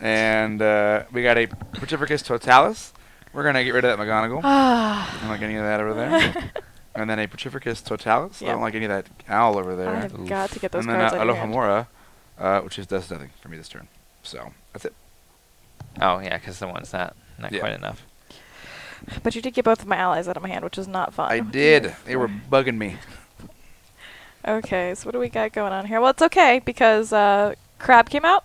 [SPEAKER 3] And we got a Petrificus Totalis. We're gonna get rid of that McGonagall. I don't like any of that over there. And then a Petrificus Totalis. I
[SPEAKER 2] Yep.
[SPEAKER 3] don't like any of that owl over
[SPEAKER 2] I
[SPEAKER 3] there.
[SPEAKER 2] have got to get those
[SPEAKER 3] And then
[SPEAKER 2] cards out of your hand.
[SPEAKER 3] Alohomora, which does nothing for me this turn. So that's it.
[SPEAKER 1] Oh, yeah, because the one's not
[SPEAKER 3] Yeah.
[SPEAKER 1] quite enough.
[SPEAKER 2] But you did get both of my allies out of my hand, which was not fun.
[SPEAKER 3] I did. They were bugging me.
[SPEAKER 2] Okay, so what do we got going on here? Well, it's okay because Crab came out.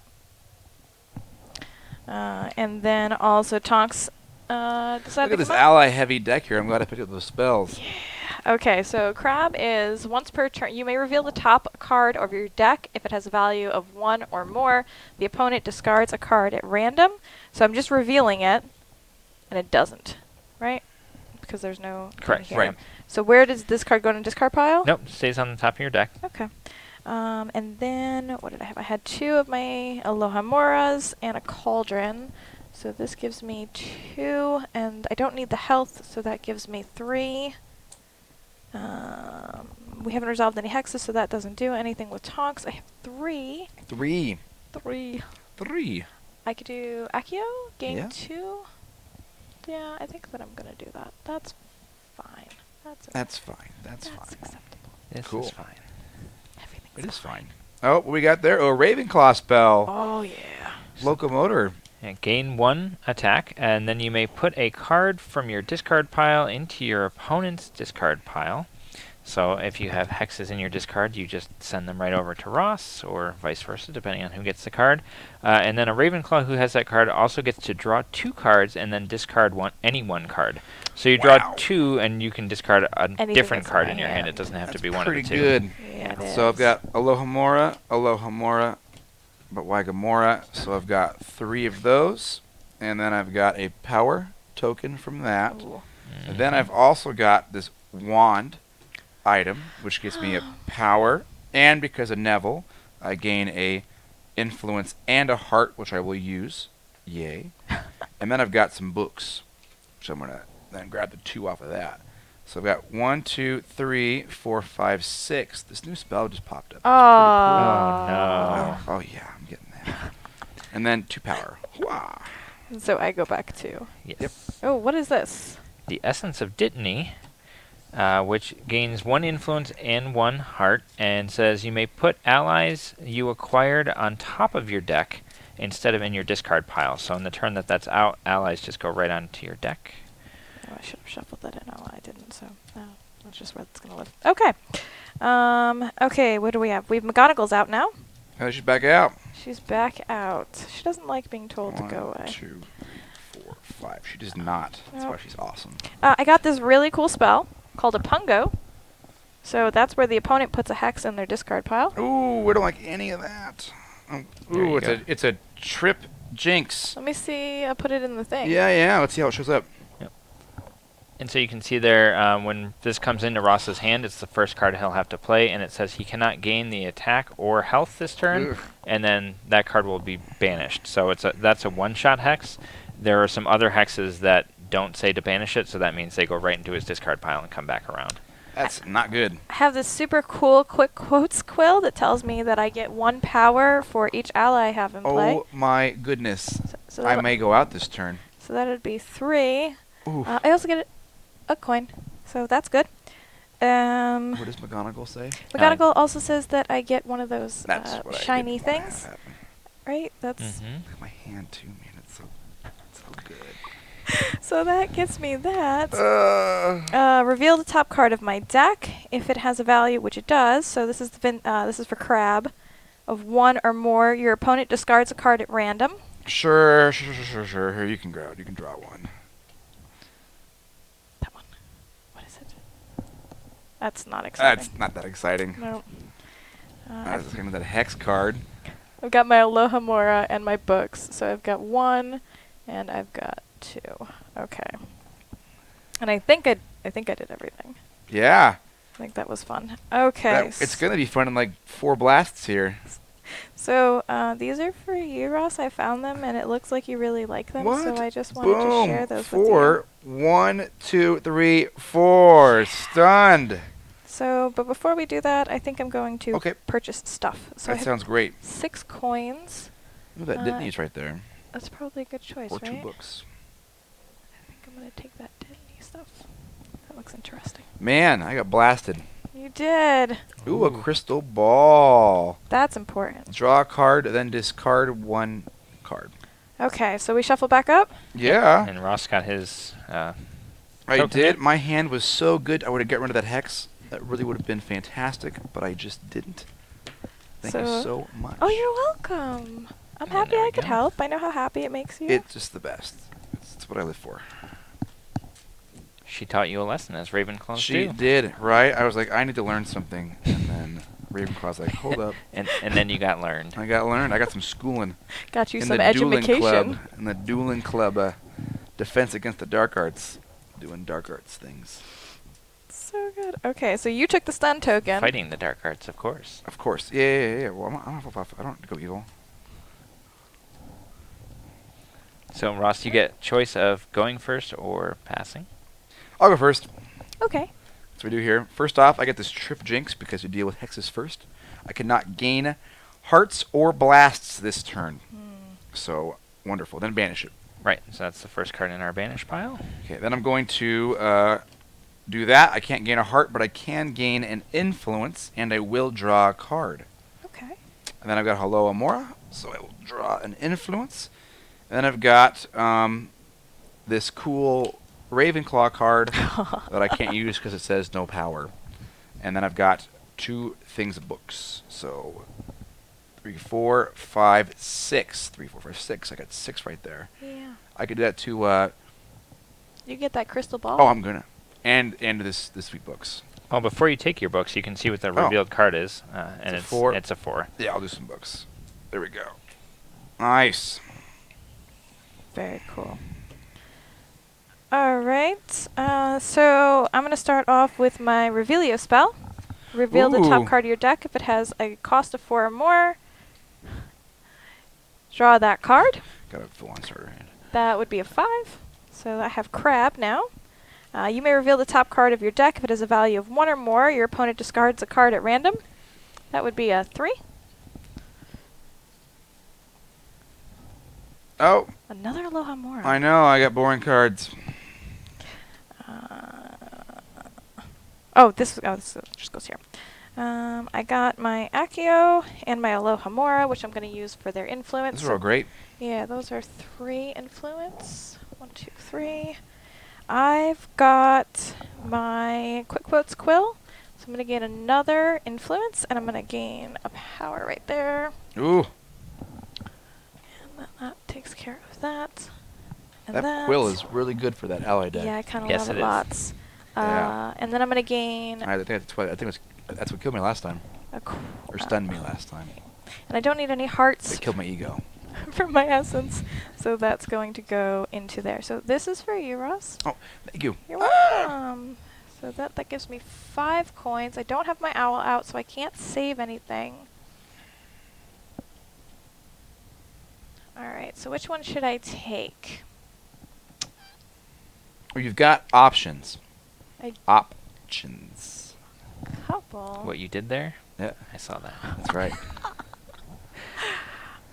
[SPEAKER 2] And then also Tonks decided
[SPEAKER 3] Look
[SPEAKER 2] to
[SPEAKER 3] at this
[SPEAKER 2] come out.
[SPEAKER 3] ally-heavy deck here. I'm glad I picked up those spells.
[SPEAKER 2] Okay, so Crab is once per turn. You may reveal the top card of your deck if it has a value of 1 or more. The opponent discards a card at random. So I'm just revealing it, and it doesn't, right? Because there's no thing
[SPEAKER 1] Correct.
[SPEAKER 2] here.
[SPEAKER 3] Right.
[SPEAKER 2] So where does this card go in a discard pile?
[SPEAKER 1] Nope, stays on the top of your deck.
[SPEAKER 2] Okay. And then, what did I have? I had 2 of my Alohamoras and a Cauldron. So this gives me 2, and I don't need the health, so that gives me 3. We haven't resolved any hexes, so that doesn't do anything with Tonks. I have 3.
[SPEAKER 3] 3.
[SPEAKER 2] 3. I could do Accio, gain
[SPEAKER 3] Yeah.
[SPEAKER 2] 2. Yeah, I think that I'm going to do that. That's fine.
[SPEAKER 3] That's fine. That's
[SPEAKER 2] That's
[SPEAKER 3] fine.
[SPEAKER 2] acceptable.
[SPEAKER 1] This
[SPEAKER 3] Cool.
[SPEAKER 1] is fine.
[SPEAKER 2] Everything's
[SPEAKER 3] It is fine. Oh, what we got there? Oh, Ravenclaw spell.
[SPEAKER 2] Oh, yeah.
[SPEAKER 3] Locomotor.
[SPEAKER 1] And gain 1 attack, and then you may put a card from your discard pile into your opponent's discard pile. So if you have hexes in your discard, you just send them right over to Ross, or vice versa, depending on who gets the card. And then a Ravenclaw who has that card also gets to draw 2 cards and then discard any one card. So you draw
[SPEAKER 3] Wow.
[SPEAKER 1] 2, and you can discard a
[SPEAKER 2] Anything
[SPEAKER 1] different
[SPEAKER 2] that's
[SPEAKER 1] card
[SPEAKER 2] in
[SPEAKER 1] in
[SPEAKER 2] my
[SPEAKER 1] your hand.
[SPEAKER 2] hand.
[SPEAKER 1] It doesn't have
[SPEAKER 3] That's
[SPEAKER 1] to be one of the
[SPEAKER 3] pretty
[SPEAKER 1] 2.
[SPEAKER 3] good.
[SPEAKER 2] Yeah, it
[SPEAKER 3] So I've
[SPEAKER 2] is.
[SPEAKER 3] got Alohomora, but Wagamora. So I've got 3 of those, and then I've got a power token from that.
[SPEAKER 2] Ooh.
[SPEAKER 3] And then I've also got this wand item, which gives me a power, and because of Neville, I gain a influence and a heart, which I will use. Yay. And then I've got some books, which I'm going to then grab the 2 off of that. So I've got 1, 2, 3, 4, 5, 6. This new spell just popped up. It's
[SPEAKER 2] Oh,
[SPEAKER 1] no.
[SPEAKER 3] pretty cool. Oh, yeah, I'm getting that. And then 2 power. Wow.
[SPEAKER 2] So I go back to.
[SPEAKER 1] Yes.
[SPEAKER 3] Yep.
[SPEAKER 2] Oh, what is this?
[SPEAKER 1] The Essence of Dittany, which gains 1 influence and 1 heart, and says you may put allies you acquired on top of your deck instead of in your discard pile. So in the turn that's out, allies just go right onto your deck.
[SPEAKER 2] Oh, I should have shuffled that in. Oh, I didn't. So that's just where it's gonna live. Okay. Okay. What do we have? We have McGonagall's out now.
[SPEAKER 3] Oh, she's back out.
[SPEAKER 2] She's back out. She doesn't like being told to go
[SPEAKER 3] 1,
[SPEAKER 2] away.
[SPEAKER 3] 2, 3, 4, 5. She does not. That's
[SPEAKER 2] Nope.
[SPEAKER 3] why she's awesome.
[SPEAKER 2] I got this really cool spell called a Pungo. So that's where the opponent puts a hex in their discard pile.
[SPEAKER 3] Ooh, we don't like any of that.
[SPEAKER 1] There you
[SPEAKER 3] Ooh,
[SPEAKER 1] go.
[SPEAKER 3] it's a trip jinx.
[SPEAKER 2] Let me see. I'll put it in the thing.
[SPEAKER 3] Yeah. Let's see how it shows up.
[SPEAKER 1] And so you can see there, when this comes into Ross's hand, it's the first card he'll have to play, and it says he cannot gain the attack or health this turn,
[SPEAKER 3] Ugh.
[SPEAKER 1] and then that card will be banished. So that's a one-shot hex. There are some other hexes that don't say to banish it, so that means they go right into his discard pile and come back around.
[SPEAKER 3] That's not good.
[SPEAKER 2] I have this super cool quick quotes quill that tells me that I get 1 power for each ally I have in play.
[SPEAKER 3] Oh my goodness.
[SPEAKER 2] So
[SPEAKER 3] I may go out this turn.
[SPEAKER 2] So that would be 3.
[SPEAKER 3] Ooh.
[SPEAKER 2] I also get a coin, so that's good.
[SPEAKER 3] What does McGonagall say?
[SPEAKER 2] McGonagall also says that I get one of those
[SPEAKER 3] That's what
[SPEAKER 2] shiny
[SPEAKER 3] I didn't wanna
[SPEAKER 2] things,
[SPEAKER 3] have happen.
[SPEAKER 2] right? That's
[SPEAKER 1] Mm-hmm.
[SPEAKER 3] Look at my hand too, man. It's so good.
[SPEAKER 2] so that gets me that. Reveal the top card of my deck if it has a value, which it does. So this is this is for Crab. of 1 or more, your opponent discards a card at random.
[SPEAKER 3] Sure. Here, you can draw one.
[SPEAKER 2] That one. What is it? That's not exciting.
[SPEAKER 3] That's not that exciting.
[SPEAKER 2] No.
[SPEAKER 3] That's kind of that hex card.
[SPEAKER 2] I've got my Aloha Mora and my books. So I've got 1 and I've got 2. Okay. And I think I did everything.
[SPEAKER 3] Yeah.
[SPEAKER 2] I think that was fun. Okay.
[SPEAKER 3] It's going to be fun in like 4 blasts here.
[SPEAKER 2] So these are for you, Ross. I found them, and it looks like you really like them.
[SPEAKER 3] What?
[SPEAKER 2] So I just wanted to share those
[SPEAKER 3] 4.
[SPEAKER 2] with you.
[SPEAKER 3] 1, 2, 3, 4. Stunned.
[SPEAKER 2] So, but before we do that, I think I'm going to
[SPEAKER 3] Okay.
[SPEAKER 2] purchase stuff. So I
[SPEAKER 3] That
[SPEAKER 2] have
[SPEAKER 3] sounds great.
[SPEAKER 2] 6 coins.
[SPEAKER 3] Look at that Disney's right there.
[SPEAKER 2] That's probably a good choice,
[SPEAKER 3] Or 2
[SPEAKER 2] right?
[SPEAKER 3] books.
[SPEAKER 2] I think I'm going to take that Disney stuff. That looks interesting.
[SPEAKER 3] Man, I got blasted.
[SPEAKER 2] You did.
[SPEAKER 3] Ooh, a crystal ball.
[SPEAKER 2] That's important.
[SPEAKER 3] Draw a card, then discard 1 card.
[SPEAKER 2] Okay, so we shuffle back up.
[SPEAKER 3] Yeah,
[SPEAKER 1] And Ross got his.
[SPEAKER 3] I
[SPEAKER 1] token
[SPEAKER 3] did.
[SPEAKER 1] in.
[SPEAKER 3] My hand was so good, I would have got rid of that hex. That really would have been fantastic, but I just didn't. Thank you so much.
[SPEAKER 2] Oh, you're welcome. I'm
[SPEAKER 1] And
[SPEAKER 2] happy
[SPEAKER 1] there
[SPEAKER 2] I
[SPEAKER 1] we
[SPEAKER 2] could
[SPEAKER 1] go.
[SPEAKER 2] help. I know how happy it makes you.
[SPEAKER 3] It's just the best. It's what I live for.
[SPEAKER 1] She taught you a lesson, as Ravenclaws
[SPEAKER 3] She
[SPEAKER 1] do.
[SPEAKER 3] did, right? I was like, I need to learn something. And then Ravenclaw's like, hold up.
[SPEAKER 1] and then you got learned.
[SPEAKER 3] I got learned. I got some schooling.
[SPEAKER 2] Got you
[SPEAKER 3] in
[SPEAKER 2] some
[SPEAKER 3] the dueling
[SPEAKER 2] education.
[SPEAKER 3] club. In the dueling club, defense against the dark arts. Doing dark arts things.
[SPEAKER 2] So good. Okay, so you took the stun token.
[SPEAKER 1] Fighting the dark arts, of course.
[SPEAKER 3] Of course. Yeah. Well, I don't have to go evil.
[SPEAKER 1] So, Ross, you get choice of going first or passing.
[SPEAKER 3] I'll go first.
[SPEAKER 2] Okay.
[SPEAKER 3] That's what we do here. First off, I get this trip jinx because we deal with hexes first. I cannot gain hearts or blasts this turn. So, wonderful. Then banish it.
[SPEAKER 1] Right, so that's the first card in our banish pile.
[SPEAKER 3] Okay, then I'm going to do that. I can't gain a heart, but I can gain an influence, and I will draw a card.
[SPEAKER 2] Okay.
[SPEAKER 3] And then I've got Hello Amora, so I will draw an influence. And then I've got this cool Ravenclaw card that I can't use because it says no power. And then I've got 2 things of books. So 3, 4, 5, 6. 3, 4, 5, 6. I got 6 right there.
[SPEAKER 2] Yeah.
[SPEAKER 3] I could do that to.
[SPEAKER 2] You get that crystal ball?
[SPEAKER 3] Oh, I'm gonna. And this sweet books.
[SPEAKER 1] Oh, before you take your books, you can see what the revealed card is, and
[SPEAKER 3] It's a 4.
[SPEAKER 1] It's a 4.
[SPEAKER 3] Yeah, I'll do some books. There we go. Nice.
[SPEAKER 2] Very cool. All right. So I'm going to start off with my Revealio spell. Reveal the top
[SPEAKER 3] Ooh.
[SPEAKER 2] card of your deck. If it has a cost of 4 or more, draw that card.
[SPEAKER 3] Got a full-on starter hand.
[SPEAKER 2] That would be a 5. So I have Crab now. You may reveal the top card of your deck. If it has a value of 1 or more, your opponent discards a card at random. That would be a 3.
[SPEAKER 3] Oh,
[SPEAKER 2] Another Aloha Mora.
[SPEAKER 3] I know. I got boring cards.
[SPEAKER 2] This just goes here. I got my Accio and my Aloha Mora, which I'm going to use for their influence.
[SPEAKER 3] These are all great.
[SPEAKER 2] Yeah, those are 3 influence. 1, 2, 3. I've got my Quick Quotes Quill. So I'm going to gain another influence, and I'm going to gain a power right there.
[SPEAKER 3] Ooh,
[SPEAKER 2] And that takes care of that. And
[SPEAKER 3] that quill is really good for that ally deck.
[SPEAKER 2] Yeah, I kind of
[SPEAKER 1] Yes,
[SPEAKER 2] love
[SPEAKER 1] it
[SPEAKER 2] it
[SPEAKER 1] is.
[SPEAKER 2] lots.
[SPEAKER 3] Yeah.
[SPEAKER 2] And then I'm going to gain
[SPEAKER 3] I think that's what killed me last time,
[SPEAKER 2] a
[SPEAKER 3] or stunned me last time.
[SPEAKER 2] And I don't need any hearts
[SPEAKER 3] It killed my ego.
[SPEAKER 2] from my essence, so that's going to go into there. So this is for you, Ross.
[SPEAKER 3] Oh, thank you.
[SPEAKER 2] You're welcome. So that gives me 5 coins. I don't have my owl out, so I can't save anything. All right, so which one should I take?
[SPEAKER 3] Well, you've got options.
[SPEAKER 2] I-
[SPEAKER 3] Options.
[SPEAKER 2] Couple.
[SPEAKER 1] What you did there?
[SPEAKER 3] Yeah,
[SPEAKER 1] I saw that.
[SPEAKER 3] that's right.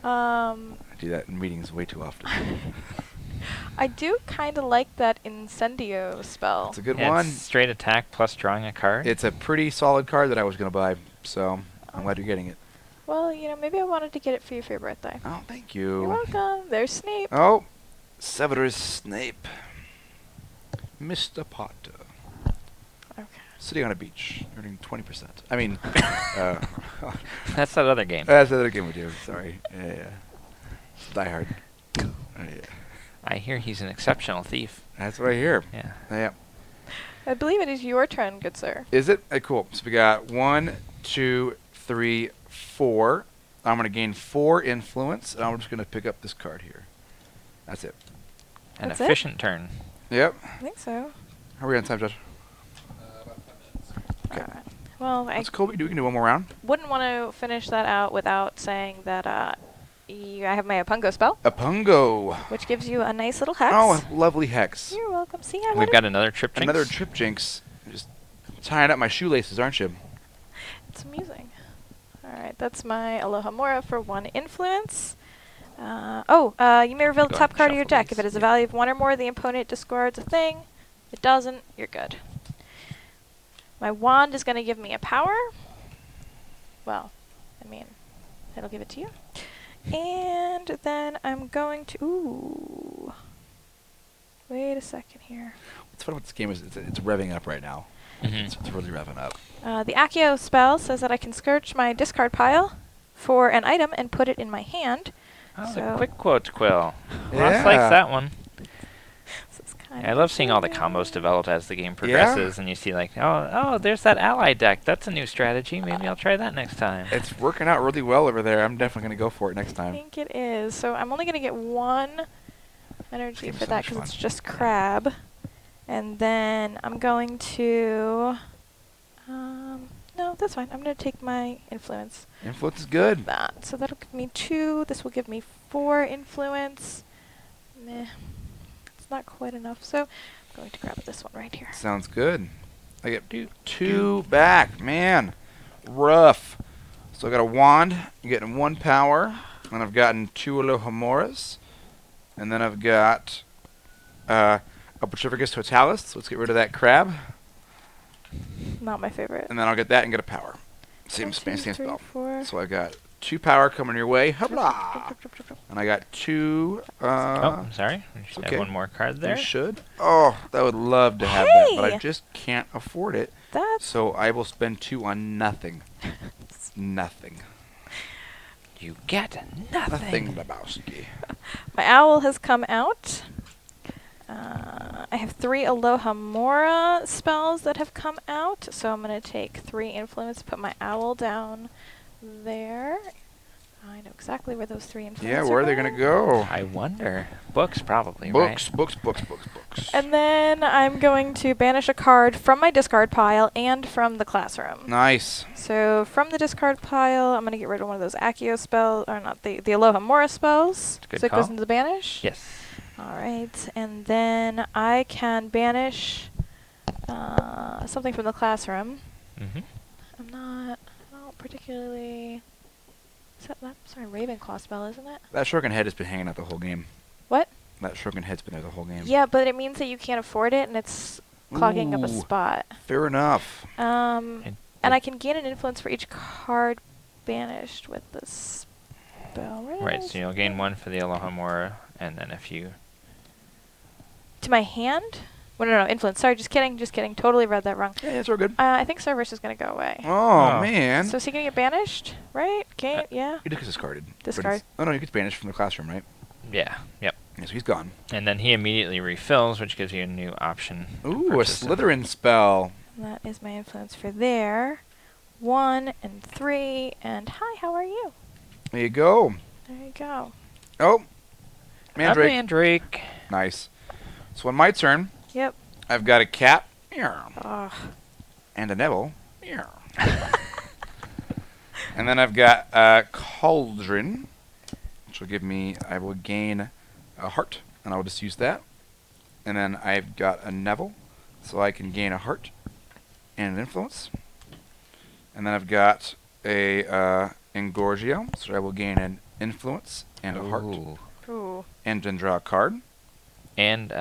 [SPEAKER 3] I do that in meetings way too often.
[SPEAKER 2] I do kind of like that Incendio spell.
[SPEAKER 3] It's a good
[SPEAKER 1] Yeah,
[SPEAKER 3] one.
[SPEAKER 1] it's straight attack plus drawing a card.
[SPEAKER 3] It's a pretty solid card that I was going to buy, so I'm glad you're getting it.
[SPEAKER 2] Well, maybe I wanted to get it for you for your birthday.
[SPEAKER 3] Oh, thank
[SPEAKER 2] You're
[SPEAKER 3] you.
[SPEAKER 2] welcome. There's Snape.
[SPEAKER 3] Oh, Severus Snape. Mr. Potter.
[SPEAKER 2] Okay.
[SPEAKER 3] Sitting on a beach, earning 20%. I mean, uh,
[SPEAKER 1] That's that other game.
[SPEAKER 3] that's the other game we do. Sorry. Yeah. Die Hard. Yeah.
[SPEAKER 1] I hear he's an exceptional thief.
[SPEAKER 3] That's what I hear.
[SPEAKER 1] Yeah.
[SPEAKER 3] Yeah.
[SPEAKER 2] I believe it is your turn, good sir.
[SPEAKER 3] Is it? Cool. So we got 1, 2, 3, 4. I'm going to gain 4 influence, and I'm just going to pick up this card here. That's it.
[SPEAKER 1] An
[SPEAKER 2] That's it?
[SPEAKER 1] efficient turn.
[SPEAKER 3] Yep.
[SPEAKER 2] I think so.
[SPEAKER 3] How are we on time, Judge? Okay.
[SPEAKER 2] Alright. Well, I
[SPEAKER 3] That's cool. We can do one more round.
[SPEAKER 2] wouldn't want to finish that out without saying that I have my Apungo spell,
[SPEAKER 3] A Pungo.
[SPEAKER 2] which gives you a nice little hex.
[SPEAKER 3] Oh, a lovely hex.
[SPEAKER 2] You're welcome. See, I
[SPEAKER 1] We've
[SPEAKER 2] wanted
[SPEAKER 1] got another trip jinx.
[SPEAKER 3] Another trip jinx. Just tying up my shoelaces, aren't you?
[SPEAKER 2] It's amusing. Alright, that's my Aloha Mora for 1 influence. You may reveal the
[SPEAKER 1] Go
[SPEAKER 2] top
[SPEAKER 1] ahead and
[SPEAKER 2] card of your
[SPEAKER 1] shuffle
[SPEAKER 2] deck.
[SPEAKER 1] these.
[SPEAKER 2] If it is a value of 1 or more, the opponent discards a thing. If it doesn't, you're good. My wand is going to give me a power. Well, I mean, it'll give it to you. And then I'm going to... Ooh. Wait a second here.
[SPEAKER 3] What's fun about this game is it's revving up right now.
[SPEAKER 1] Mhm.
[SPEAKER 3] It's really revving up.
[SPEAKER 2] The Accio spell says that I can search my discard pile for an item and put it in my hand.
[SPEAKER 1] Oh, the
[SPEAKER 2] So-
[SPEAKER 1] quick quotes quill.
[SPEAKER 3] Yeah.
[SPEAKER 1] Ross likes that one.
[SPEAKER 2] This is kind
[SPEAKER 1] I
[SPEAKER 2] of
[SPEAKER 1] love seeing all the combos develop as the game progresses, and you see like, oh, there's that ally deck. That's a new strategy. Maybe I'll try that next time.
[SPEAKER 3] It's working out really well over there. I'm definitely going to go for it next
[SPEAKER 2] I
[SPEAKER 3] time.
[SPEAKER 2] think it is. So I'm only going to get 1 energy
[SPEAKER 3] game's
[SPEAKER 2] for
[SPEAKER 3] so
[SPEAKER 2] that
[SPEAKER 3] much
[SPEAKER 2] because
[SPEAKER 3] fun.
[SPEAKER 2] it's just crab. And then I'm going to... no, that's fine. I'm going to take my influence.
[SPEAKER 3] Influence is good.
[SPEAKER 2] That. So that'll give me 2. This will give me 4 influence. Meh. It's not quite enough. So I'm going to grab this one right here.
[SPEAKER 3] Sounds good. I get 2 back. Man, rough. So I got a wand. I'm getting 1 power. And I've gotten 2 Aloha Moras. And then I've got a Petrificus Totalis. So let's get rid of that crab.
[SPEAKER 2] Not my favorite.
[SPEAKER 3] And then I'll get that and get a power. Same
[SPEAKER 2] 1, 2,
[SPEAKER 3] same
[SPEAKER 2] 3,
[SPEAKER 3] spell.
[SPEAKER 2] 4.
[SPEAKER 3] So I got 2 power coming your way. Hopla! And I got 2.
[SPEAKER 1] Oh, I'm sorry. We should
[SPEAKER 3] okay.
[SPEAKER 1] have one more card
[SPEAKER 3] You
[SPEAKER 1] there.
[SPEAKER 3] should. Oh, I would love to have that, but I
[SPEAKER 2] Hey!
[SPEAKER 3] just can't afford it.
[SPEAKER 2] That's...
[SPEAKER 3] So I will spend 2 on nothing. Nothing.
[SPEAKER 1] You get nothing.
[SPEAKER 3] Nothing, Lebowski.
[SPEAKER 2] My owl has come out. I have 3 Aloha Mora spells that have come out, so I'm going to take 3 influence, put my owl down there. I know exactly where those 3 influence
[SPEAKER 3] Yeah, where are they going to go?
[SPEAKER 1] I wonder. Books, probably,
[SPEAKER 3] Books,
[SPEAKER 1] right?
[SPEAKER 3] books.
[SPEAKER 2] And then I'm going to banish a card from my discard pile and from the classroom.
[SPEAKER 3] Nice.
[SPEAKER 2] So from the discard pile, I'm going to get rid of one of those Accio spells, or not, the Aloha Mora spells.
[SPEAKER 1] That's a good
[SPEAKER 2] So it goes
[SPEAKER 1] call.
[SPEAKER 2] into the banish?
[SPEAKER 1] Yes.
[SPEAKER 2] Alright, and then I can banish something from the classroom.
[SPEAKER 1] Mm-hmm.
[SPEAKER 2] I don't particularly... That's my Ravenclaw spell, isn't it?
[SPEAKER 3] That Shuriken head has been hanging out the whole game.
[SPEAKER 2] What?
[SPEAKER 3] That Shuriken head's been there the whole game.
[SPEAKER 2] Yeah, but it means that you can't afford it, and it's clogging up a
[SPEAKER 3] Ooh.
[SPEAKER 2] spot.
[SPEAKER 3] Fair enough.
[SPEAKER 2] And I can gain an influence for each card banished with this spell. Where did
[SPEAKER 1] Right,
[SPEAKER 2] I
[SPEAKER 1] so you'll gain 1 for the Aloha Mora, and then if you...
[SPEAKER 2] To my hand? Well, no, influence. Sorry, just kidding. Totally read that wrong.
[SPEAKER 3] Yeah, it's all good.
[SPEAKER 2] I think Cerberus is going to go away.
[SPEAKER 3] Oh,
[SPEAKER 1] Oh.
[SPEAKER 3] man.
[SPEAKER 2] So is he going to get banished? Right? Yeah.
[SPEAKER 3] He just discarded. but
[SPEAKER 2] Discard.
[SPEAKER 3] it's- Oh, no, he gets banished from the classroom, right?
[SPEAKER 1] Yeah, yep.
[SPEAKER 3] Yeah, so he's gone.
[SPEAKER 1] And then he immediately refills, which gives you a new option. to
[SPEAKER 3] Ooh, a
[SPEAKER 1] purchase it.
[SPEAKER 3] Slytherin spell.
[SPEAKER 2] And that is my influence for there. 1 and 3. And hi, how are you?
[SPEAKER 3] There you go.
[SPEAKER 2] There you go.
[SPEAKER 3] Oh,
[SPEAKER 1] A
[SPEAKER 3] Mandrake.
[SPEAKER 1] Mandrake.
[SPEAKER 3] Nice. So on my turn,
[SPEAKER 2] Yep.
[SPEAKER 3] I've got a cat
[SPEAKER 2] Ugh.
[SPEAKER 3] and a Neville. And then I've got a Cauldron, which will give me, I will gain a heart, and I will just use that. And then I've got a Neville, so I can gain a heart and an influence. And then I've got a Engorgio, so I will gain an influence and a heart,
[SPEAKER 1] Ooh.
[SPEAKER 2] Ooh.
[SPEAKER 3] and then draw a card.
[SPEAKER 1] And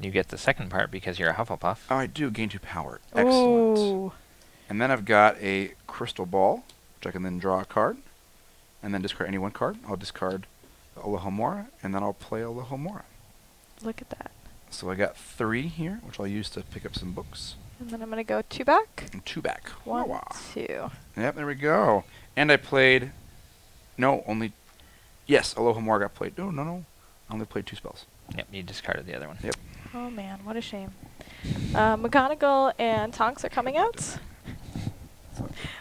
[SPEAKER 1] you get the second part because you're a Hufflepuff.
[SPEAKER 3] Oh, I do gain 2 power. Excellent.
[SPEAKER 2] Ooh.
[SPEAKER 3] And then I've got a crystal ball, which I can then draw a card, and then discard any 1 card. I'll discard Aloha Mora, and then I'll play Aloha Mora.
[SPEAKER 2] Look at that.
[SPEAKER 3] So I got 3 here, which I'll use to pick up some books.
[SPEAKER 2] And then I'm going to go 2 back.
[SPEAKER 3] And 2 back.
[SPEAKER 2] 1,
[SPEAKER 3] Wah-wah.
[SPEAKER 2] 2.
[SPEAKER 3] Yep, there we go. And I played... No, only... Yes, Aloha More got played. No. I only played 2 spells.
[SPEAKER 1] Yep, you discarded the other one.
[SPEAKER 3] Yep.
[SPEAKER 2] Oh man, what a shame. McGonagall and Tonks are coming out.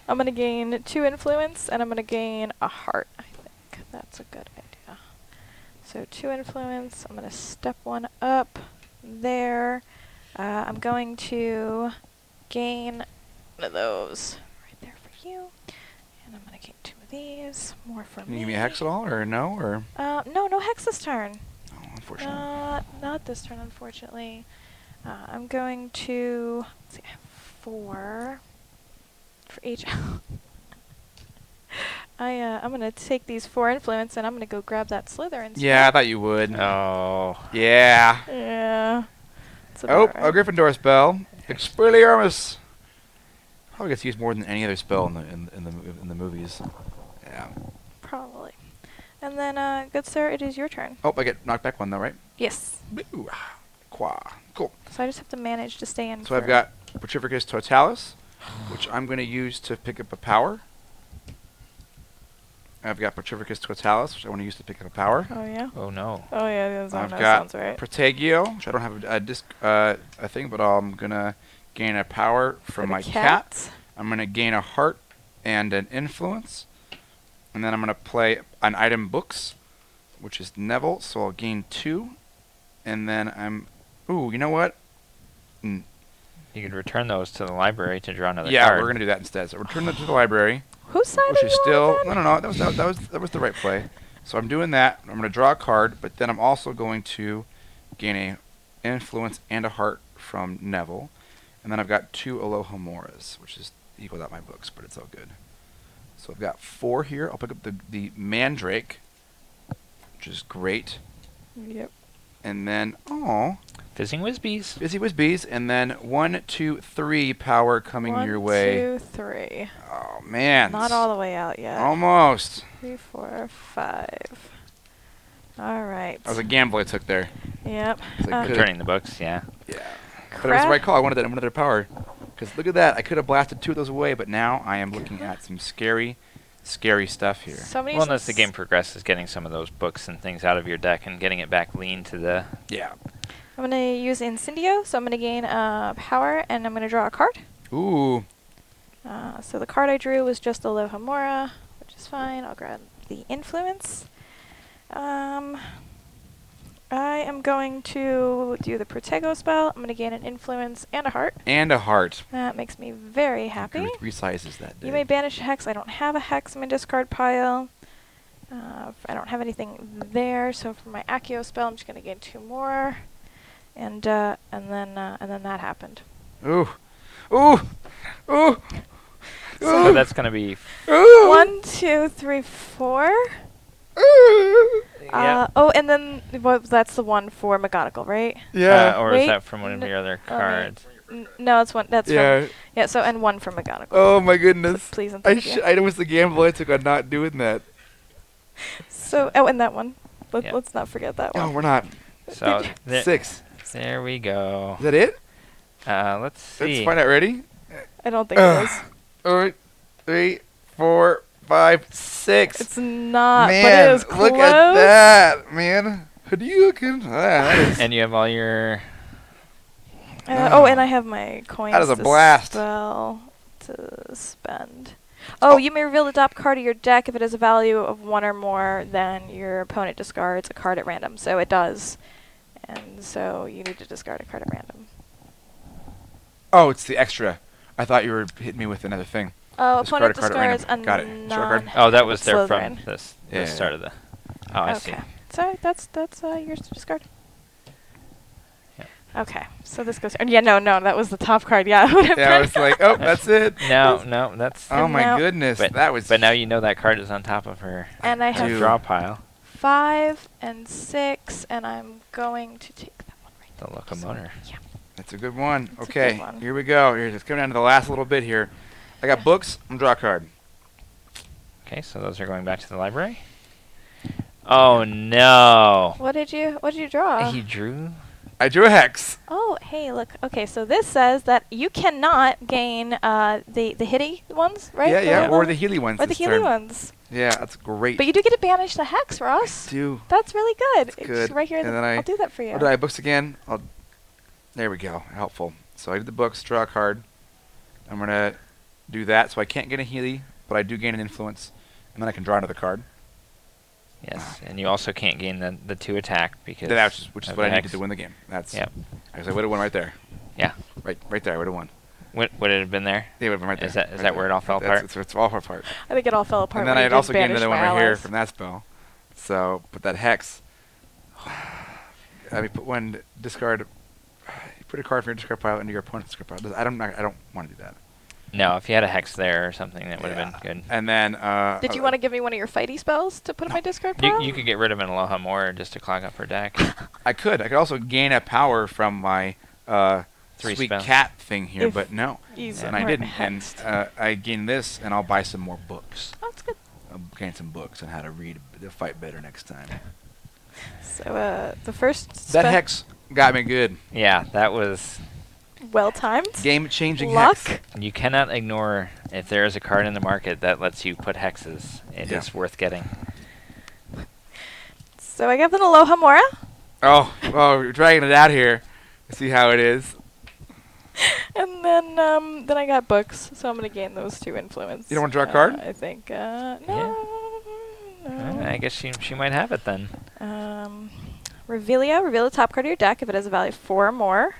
[SPEAKER 2] I'm going to gain 2 influence, and I'm going to gain a heart. I think that's a good idea. So 2 influence. I'm going to step 1 up there. I'm going to gain one of those right there for you. And I'm going to gain 2 of these. More for
[SPEAKER 3] Can
[SPEAKER 2] me.
[SPEAKER 3] you give me a hex at all, or no? Or
[SPEAKER 2] No hex this turn.
[SPEAKER 3] oh, unfortunately.
[SPEAKER 2] Not this turn, unfortunately. I'm going to... Let's see, I have 4 for each. I'm going to take these 4 influence, and I'm going to go grab that Slytherin spell.
[SPEAKER 3] Yeah, I thought you would.
[SPEAKER 1] Oh.
[SPEAKER 3] Yeah.
[SPEAKER 2] Yeah. That's
[SPEAKER 3] Oh,
[SPEAKER 2] about
[SPEAKER 3] a
[SPEAKER 2] right.
[SPEAKER 3] Gryffindor spell. Expelliarmus. Probably gets used more than any other spell in the movies. Yeah.
[SPEAKER 2] Probably. And then, good sir, it is your turn.
[SPEAKER 3] Oh, I get knocked back 1 though, right?
[SPEAKER 2] Yes.
[SPEAKER 3] Ooh, Qua. Cool.
[SPEAKER 2] So I just have to manage to stay in.
[SPEAKER 3] So I've got Petrificus Totalis, which I'm going to use to pick up a power. I've got Petrificus Totalis, which I want to use to pick up a power.
[SPEAKER 2] Oh yeah.
[SPEAKER 1] Oh no.
[SPEAKER 2] Oh yeah.
[SPEAKER 3] I've
[SPEAKER 2] That
[SPEAKER 3] got
[SPEAKER 2] sounds right.
[SPEAKER 3] Protagio, which I don't have a thing, but I'm going to gain a power from
[SPEAKER 2] For
[SPEAKER 3] my
[SPEAKER 2] the
[SPEAKER 3] cat. I'm going to gain a heart and an influence. And then I'm going to play an item books, which is Neville, so I'll gain 2. And then I'm... Ooh, you know what?
[SPEAKER 1] You could return those to the library to draw another
[SPEAKER 3] Yeah,
[SPEAKER 1] card.
[SPEAKER 3] we're going to do that instead. So return them to the library,
[SPEAKER 2] Whose side
[SPEAKER 3] which
[SPEAKER 2] are
[SPEAKER 3] is
[SPEAKER 2] you
[SPEAKER 3] still...
[SPEAKER 2] on then?
[SPEAKER 3] No. That was the right play. So I'm doing that. I'm going to draw a card, but then I'm also going to gain a influence and a heart from Neville. And then I've got 2 Aloha Moras, which is equals out my books, but it's all good. So I've got 4 here. I'll pick up the Mandrake, which is great.
[SPEAKER 2] Yep.
[SPEAKER 3] And then, oh,
[SPEAKER 1] Fizzing Whizbees.
[SPEAKER 3] Busy Whiz Bees. And then 1, 2, 3 power coming your way.
[SPEAKER 2] 1, 2, 3.
[SPEAKER 3] Oh, man.
[SPEAKER 2] Not all the way out yet.
[SPEAKER 3] Almost.
[SPEAKER 2] 3, 4, 5. All right.
[SPEAKER 3] That was a gamble I took there.
[SPEAKER 2] Yep.
[SPEAKER 3] It's like good.
[SPEAKER 1] Returning the books, yeah.
[SPEAKER 3] Yeah. But it was the right call. I wanted their power. Because look at that. I could have blasted 2 of those away, but now I am looking at some scary stuff here.
[SPEAKER 2] Somebody
[SPEAKER 1] Well, and as the game progresses, getting some of those books and things out of your deck and getting it back lean to the...
[SPEAKER 3] Yeah.
[SPEAKER 2] I'm going to use Incendio, so I'm going to gain power, and I'm going to draw a card.
[SPEAKER 3] Ooh.
[SPEAKER 2] So the card I drew was just Aloha Mora, which is fine. I'll grab the influence. I am going to do the Protego spell. I'm going to gain an influence and a heart.
[SPEAKER 3] And a heart.
[SPEAKER 2] That makes me very happy.
[SPEAKER 3] Grew 3 sizes that day.
[SPEAKER 2] You may banish a hex. I don't have a hex in my discard pile. I don't have anything there, so for my Accio spell, I'm just going to gain 2 more. And then that happened.
[SPEAKER 3] Ooh. Ooh. Ooh.
[SPEAKER 1] So that's going to be...
[SPEAKER 3] Ooh.
[SPEAKER 2] 1, 2, 3, 4.
[SPEAKER 3] Ooh.
[SPEAKER 1] Yeah.
[SPEAKER 2] Oh, and then that's the one for McGonagall, right?
[SPEAKER 3] Yeah.
[SPEAKER 1] Or
[SPEAKER 2] Wait,
[SPEAKER 1] is that from one of your other cards?
[SPEAKER 2] No, it's one. That's
[SPEAKER 3] Yeah.
[SPEAKER 2] from. Yeah. So and one for McGonagall.
[SPEAKER 3] Oh my goodness.
[SPEAKER 2] Please and
[SPEAKER 3] I
[SPEAKER 2] thank you.
[SPEAKER 3] it was the gamble I took on not doing that.
[SPEAKER 2] So and that one.
[SPEAKER 1] Yeah.
[SPEAKER 2] Let's not forget that
[SPEAKER 3] No,
[SPEAKER 2] one.
[SPEAKER 3] we're not.
[SPEAKER 1] So
[SPEAKER 3] 6.
[SPEAKER 1] there we go.
[SPEAKER 3] Is that it?
[SPEAKER 1] Let's see.
[SPEAKER 3] Let's find out. Ready?
[SPEAKER 2] I don't think it is.
[SPEAKER 3] Alright. 3, 4, 5, 6.
[SPEAKER 2] It's not.
[SPEAKER 3] Man,
[SPEAKER 2] but it is close.
[SPEAKER 3] look at that, man. Hadouken. That is
[SPEAKER 1] And you have all your...
[SPEAKER 2] Oh, and I have my coins.
[SPEAKER 3] That is a
[SPEAKER 2] to
[SPEAKER 3] blast.
[SPEAKER 2] Spell to spend. Oh, you may reveal the top card of your deck if it has a value of 1 or more. Then your opponent discards a card at random. So it does, and so you need to discard a card at random.
[SPEAKER 3] Oh, it's the extra. I thought you were hitting me with another thing.
[SPEAKER 2] Oh,
[SPEAKER 3] Discard
[SPEAKER 2] opponent
[SPEAKER 3] a card at random.
[SPEAKER 2] discards a
[SPEAKER 3] Got it. Show a card.
[SPEAKER 1] Oh, that was there from
[SPEAKER 2] Slytherin.
[SPEAKER 1] the
[SPEAKER 3] Yeah.
[SPEAKER 1] start of the... Oh, I see.
[SPEAKER 2] Okay. So that's yours to discard.
[SPEAKER 1] Yeah.
[SPEAKER 2] Okay. So this goes. Yeah. No. That was the top card. Yeah.
[SPEAKER 3] Yeah, I was like, oh, that's it.
[SPEAKER 1] No, that's...
[SPEAKER 3] Oh my
[SPEAKER 2] now-
[SPEAKER 3] goodness,
[SPEAKER 1] But,
[SPEAKER 3] that was.
[SPEAKER 1] but now you know that card is on top of her,
[SPEAKER 2] And I
[SPEAKER 1] her
[SPEAKER 2] have
[SPEAKER 1] draw pile.
[SPEAKER 2] 5 and 6, and I'm going to take that one right
[SPEAKER 1] The
[SPEAKER 2] there.
[SPEAKER 1] locomotor.
[SPEAKER 2] Yeah.
[SPEAKER 3] That's a good one.
[SPEAKER 2] That's a
[SPEAKER 3] Okay,
[SPEAKER 2] good one.
[SPEAKER 3] here we go. Here's it's coming down to the last little bit here. I got books. I'm gonna draw a card.
[SPEAKER 1] Okay, so those are going back to the library. Oh no!
[SPEAKER 2] What did you draw?
[SPEAKER 1] He drew
[SPEAKER 3] I drew a hex.
[SPEAKER 2] Oh, hey, look. Okay, so this says that you cannot gain the hitty ones, right?
[SPEAKER 3] Yeah, yeah, or
[SPEAKER 2] little-
[SPEAKER 3] the Healy ones
[SPEAKER 2] or the
[SPEAKER 3] this
[SPEAKER 2] Healy
[SPEAKER 3] turn.
[SPEAKER 2] ones.
[SPEAKER 3] Yeah, that's great.
[SPEAKER 2] But you do get to banish the hex, Ross.
[SPEAKER 3] do.
[SPEAKER 2] That's really good.
[SPEAKER 3] That's
[SPEAKER 2] It's
[SPEAKER 3] good.
[SPEAKER 2] right here.
[SPEAKER 3] And then
[SPEAKER 2] I'll do that for you.
[SPEAKER 3] Did I books again? There we go. Helpful. So I did the books, draw a card. I'm going to do that. So I can't get a Healy, but I do gain an influence. And then I can draw another card.
[SPEAKER 1] Yes, and you also can't gain the 2 attack because
[SPEAKER 3] Which is
[SPEAKER 1] of
[SPEAKER 3] what
[SPEAKER 1] the
[SPEAKER 3] I needed
[SPEAKER 1] hex.
[SPEAKER 3] to win the game. That's.
[SPEAKER 1] Yep.
[SPEAKER 3] I would have won right there.
[SPEAKER 1] Yeah.
[SPEAKER 3] Right there. I would have won.
[SPEAKER 1] Would it have been there?
[SPEAKER 3] Yeah, would have been right there.
[SPEAKER 1] Is that
[SPEAKER 3] Right
[SPEAKER 1] that where it
[SPEAKER 3] there.
[SPEAKER 1] all fell
[SPEAKER 3] That's-
[SPEAKER 1] apart?
[SPEAKER 3] It's all fell apart.
[SPEAKER 2] I think it all fell apart.
[SPEAKER 3] And then
[SPEAKER 2] when
[SPEAKER 3] I
[SPEAKER 2] you
[SPEAKER 3] had
[SPEAKER 2] did
[SPEAKER 3] also gained
[SPEAKER 2] banish
[SPEAKER 3] another one
[SPEAKER 2] my
[SPEAKER 3] right here
[SPEAKER 2] allies.
[SPEAKER 3] from that spell. So, put that hex. I mean, put one discard. Put a card from your discard pile into your opponent's discard pile. I don't want to do that.
[SPEAKER 1] No, if you had a hex there or something, that would have
[SPEAKER 3] Yeah.
[SPEAKER 1] been good.
[SPEAKER 3] And then.
[SPEAKER 2] Did you want to give me one of your fighty spells to put in my discard pile?
[SPEAKER 1] You could get rid of an Aloha Moor just to clog up her deck.
[SPEAKER 3] I could also gain a power from my
[SPEAKER 1] 3
[SPEAKER 3] sweet
[SPEAKER 1] spells.
[SPEAKER 3] cat thing here,
[SPEAKER 2] If
[SPEAKER 3] but no.
[SPEAKER 2] He's
[SPEAKER 3] And I
[SPEAKER 2] more
[SPEAKER 3] didn't.
[SPEAKER 2] hexed.
[SPEAKER 3] And I gained this, and I'll buy some more books.
[SPEAKER 2] Oh, that's good.
[SPEAKER 3] I'll gain some books on how to fight better next time.
[SPEAKER 2] So the first
[SPEAKER 3] That hex got me good.
[SPEAKER 1] Yeah, that was.
[SPEAKER 2] well timed.
[SPEAKER 3] Game-changing
[SPEAKER 2] Luck.
[SPEAKER 3] hex.
[SPEAKER 1] You cannot ignore if there is a card in the market that lets you put hexes. It
[SPEAKER 3] Yeah.
[SPEAKER 1] is worth getting.
[SPEAKER 2] So I got an Aloha Mora.
[SPEAKER 3] Oh, we're dragging it out here. See how it is.
[SPEAKER 2] And then I got books, so I'm gonna gain those 2 influence.
[SPEAKER 3] You don't wanna draw a card?
[SPEAKER 2] I think no.
[SPEAKER 1] I guess she might have it then.
[SPEAKER 2] Reveal the top card of your deck if it has a value of 4 or more.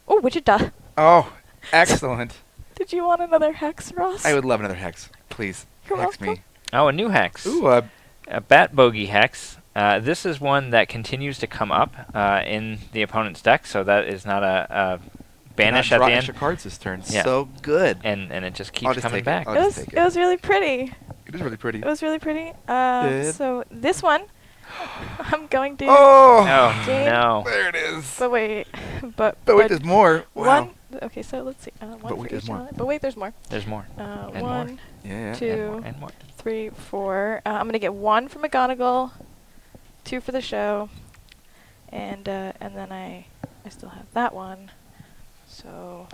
[SPEAKER 2] Oh, Widget Duh.
[SPEAKER 3] Oh, excellent.
[SPEAKER 2] Did you want another hex, Ross?
[SPEAKER 3] I would love another hex. Please,
[SPEAKER 2] You're
[SPEAKER 3] hex
[SPEAKER 2] welcome.
[SPEAKER 3] me.
[SPEAKER 1] Oh, a new hex.
[SPEAKER 3] Ooh,
[SPEAKER 1] A Bat Bogey Hex. This is one that continues to come up in the opponent's deck, so that is not a banish at the
[SPEAKER 3] extra
[SPEAKER 1] end.
[SPEAKER 3] cards this turn.
[SPEAKER 1] Yeah.
[SPEAKER 3] So good.
[SPEAKER 1] And it just
[SPEAKER 3] I'll
[SPEAKER 1] keeps
[SPEAKER 3] just
[SPEAKER 1] coming
[SPEAKER 3] take it.
[SPEAKER 1] back.
[SPEAKER 3] I'll
[SPEAKER 2] It
[SPEAKER 3] just
[SPEAKER 2] was
[SPEAKER 3] take
[SPEAKER 2] it was really pretty.
[SPEAKER 3] It is really pretty.
[SPEAKER 2] It was really pretty.
[SPEAKER 3] Good.
[SPEAKER 2] So this one, I'm going to.
[SPEAKER 3] Oh,
[SPEAKER 1] Oh,
[SPEAKER 2] Jane.
[SPEAKER 1] no.
[SPEAKER 3] there it is.
[SPEAKER 2] But wait, but
[SPEAKER 3] wait, there's more. Wow.
[SPEAKER 2] one. Okay, so let's see. One
[SPEAKER 3] But
[SPEAKER 2] for
[SPEAKER 3] wait, there's
[SPEAKER 2] each
[SPEAKER 3] more.
[SPEAKER 2] ally. But wait, there's more.
[SPEAKER 1] There's more. And more.
[SPEAKER 2] 1,
[SPEAKER 3] Yeah.
[SPEAKER 2] 2,
[SPEAKER 1] And more.
[SPEAKER 2] 3, 4. I'm gonna get 1 for McGonagall, 2 for the show, and then I still have that one. So,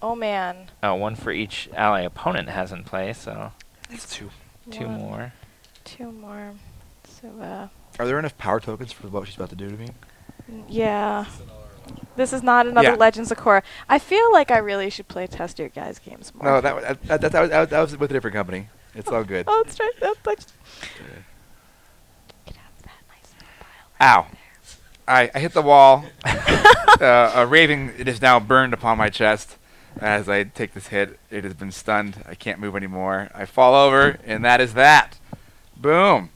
[SPEAKER 2] oh man.
[SPEAKER 1] Oh, 1 for each ally opponent has in play, so
[SPEAKER 3] It's 2.
[SPEAKER 1] 2
[SPEAKER 2] One,
[SPEAKER 1] more.
[SPEAKER 2] 2 more. So
[SPEAKER 3] Are there enough power tokens for what she's about to do to me?
[SPEAKER 2] yeah. This is not another
[SPEAKER 3] Yeah.
[SPEAKER 2] Legends of Korra. I feel like I really should play test your guys' games more.
[SPEAKER 3] No, that was with a different company. It's all good.
[SPEAKER 2] Oh, that's right. That's Get out of that nice little pile.
[SPEAKER 3] Ow. I hit the wall. A raving, it is now burned upon my chest. As I take this hit, it has been stunned. I can't move anymore. I fall over, and that is that. Boom.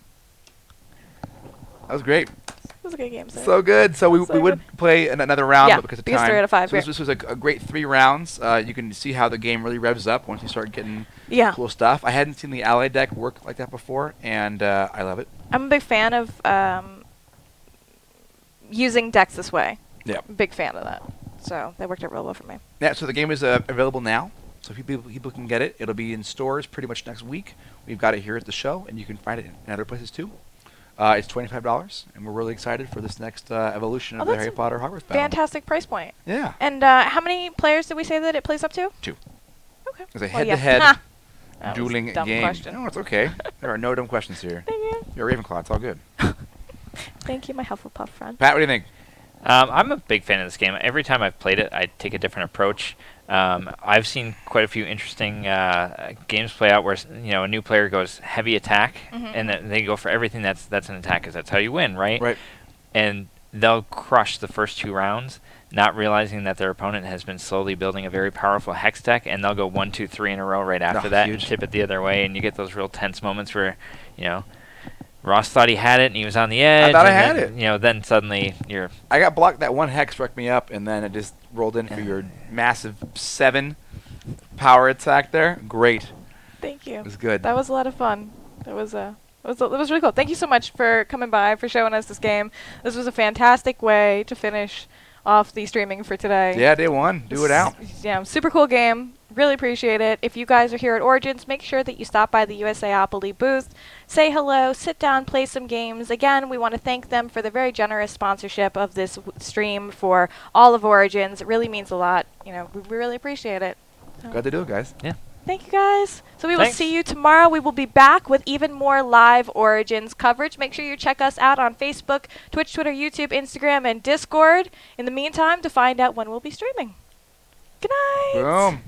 [SPEAKER 3] That was great.
[SPEAKER 2] It was a good game, sir.
[SPEAKER 3] So good. So we
[SPEAKER 2] So
[SPEAKER 3] would play another round,
[SPEAKER 2] Yeah,
[SPEAKER 3] but because of
[SPEAKER 2] because
[SPEAKER 3] time.
[SPEAKER 2] 3 out of 5,
[SPEAKER 3] So
[SPEAKER 2] yeah.
[SPEAKER 3] this was a great 3 rounds. You can see how the game really revs up once you start getting
[SPEAKER 2] Yeah.
[SPEAKER 3] cool stuff. I hadn't seen the ally deck work like that before, and I love it.
[SPEAKER 2] I'm a big fan of using decks this way.
[SPEAKER 3] Yeah.
[SPEAKER 2] Big fan of that. So that worked out real well for me.
[SPEAKER 3] Yeah, so the game is available now. So if people can get it, it'll be in stores pretty much next week. We've got it here at the show, and you can find it in other places too. It's $25, and we're really excited for this next evolution
[SPEAKER 2] Oh,
[SPEAKER 3] of the
[SPEAKER 2] that's
[SPEAKER 3] Harry
[SPEAKER 2] a
[SPEAKER 3] Potter Hogwarts battle.
[SPEAKER 2] Fantastic price point.
[SPEAKER 3] Yeah.
[SPEAKER 2] And how many players did we say that it plays up to?
[SPEAKER 3] 2.
[SPEAKER 2] Okay.
[SPEAKER 3] It's a
[SPEAKER 2] Well, yeah.
[SPEAKER 3] head-to-head
[SPEAKER 2] Ha! That was a
[SPEAKER 3] dueling
[SPEAKER 2] dumb
[SPEAKER 3] game.
[SPEAKER 2] question.
[SPEAKER 3] No, it's okay. There are no dumb questions here.
[SPEAKER 2] Thank you.
[SPEAKER 3] You're a Ravenclaw. It's all good.
[SPEAKER 2] Thank you, my Hufflepuff friend.
[SPEAKER 3] Pat, what do you think?
[SPEAKER 1] I'm a big fan of this game. Every time I've played it, I take a different approach. I've seen quite a few interesting games play out where a new player goes heavy attack,
[SPEAKER 2] Mhm.
[SPEAKER 1] and they go for everything that's an attack, because that's how you win, right?
[SPEAKER 3] Right.
[SPEAKER 1] And they'll crush the first 2 rounds, not realizing that their opponent has been slowly building a very powerful hex deck, and they'll go 1, 2, 3 in a row right after that
[SPEAKER 3] huge.
[SPEAKER 1] and tip it the other way, and you get those real tense moments where, Ross thought he had it and he was on the edge.
[SPEAKER 3] thought I
[SPEAKER 1] and
[SPEAKER 3] had
[SPEAKER 1] then,
[SPEAKER 3] it.
[SPEAKER 1] Then suddenly you're.
[SPEAKER 3] I got blocked. That one hex struck me up, and then it just rolled in for your massive 7 power attack there. Great.
[SPEAKER 2] Thank you.
[SPEAKER 3] It was good.
[SPEAKER 2] That was a lot of fun. It was really cool. Thank you so much for coming by, for showing us this game. This was a fantastic way to finish off the streaming for today.
[SPEAKER 3] Yeah, day 1. Do it out.
[SPEAKER 2] Yeah, super cool game. Really appreciate it. If you guys are here at Origins, make sure that you stop by the USAopoly booth, say hello, sit down, play some games. Again, we want to thank them for the very generous sponsorship of this stream for all of Origins. It really means a lot. You know, we really appreciate it. So
[SPEAKER 3] Glad to do it, guys.
[SPEAKER 1] Yeah.
[SPEAKER 2] thank you guys. So we will
[SPEAKER 1] Thanks.
[SPEAKER 2] see you tomorrow. We will be back with even more live Origins coverage. Make sure you check us out on Facebook, Twitch, Twitter, YouTube, Instagram, and Discord. In the meantime, to find out when we'll be streaming. Good night.
[SPEAKER 3] Boom.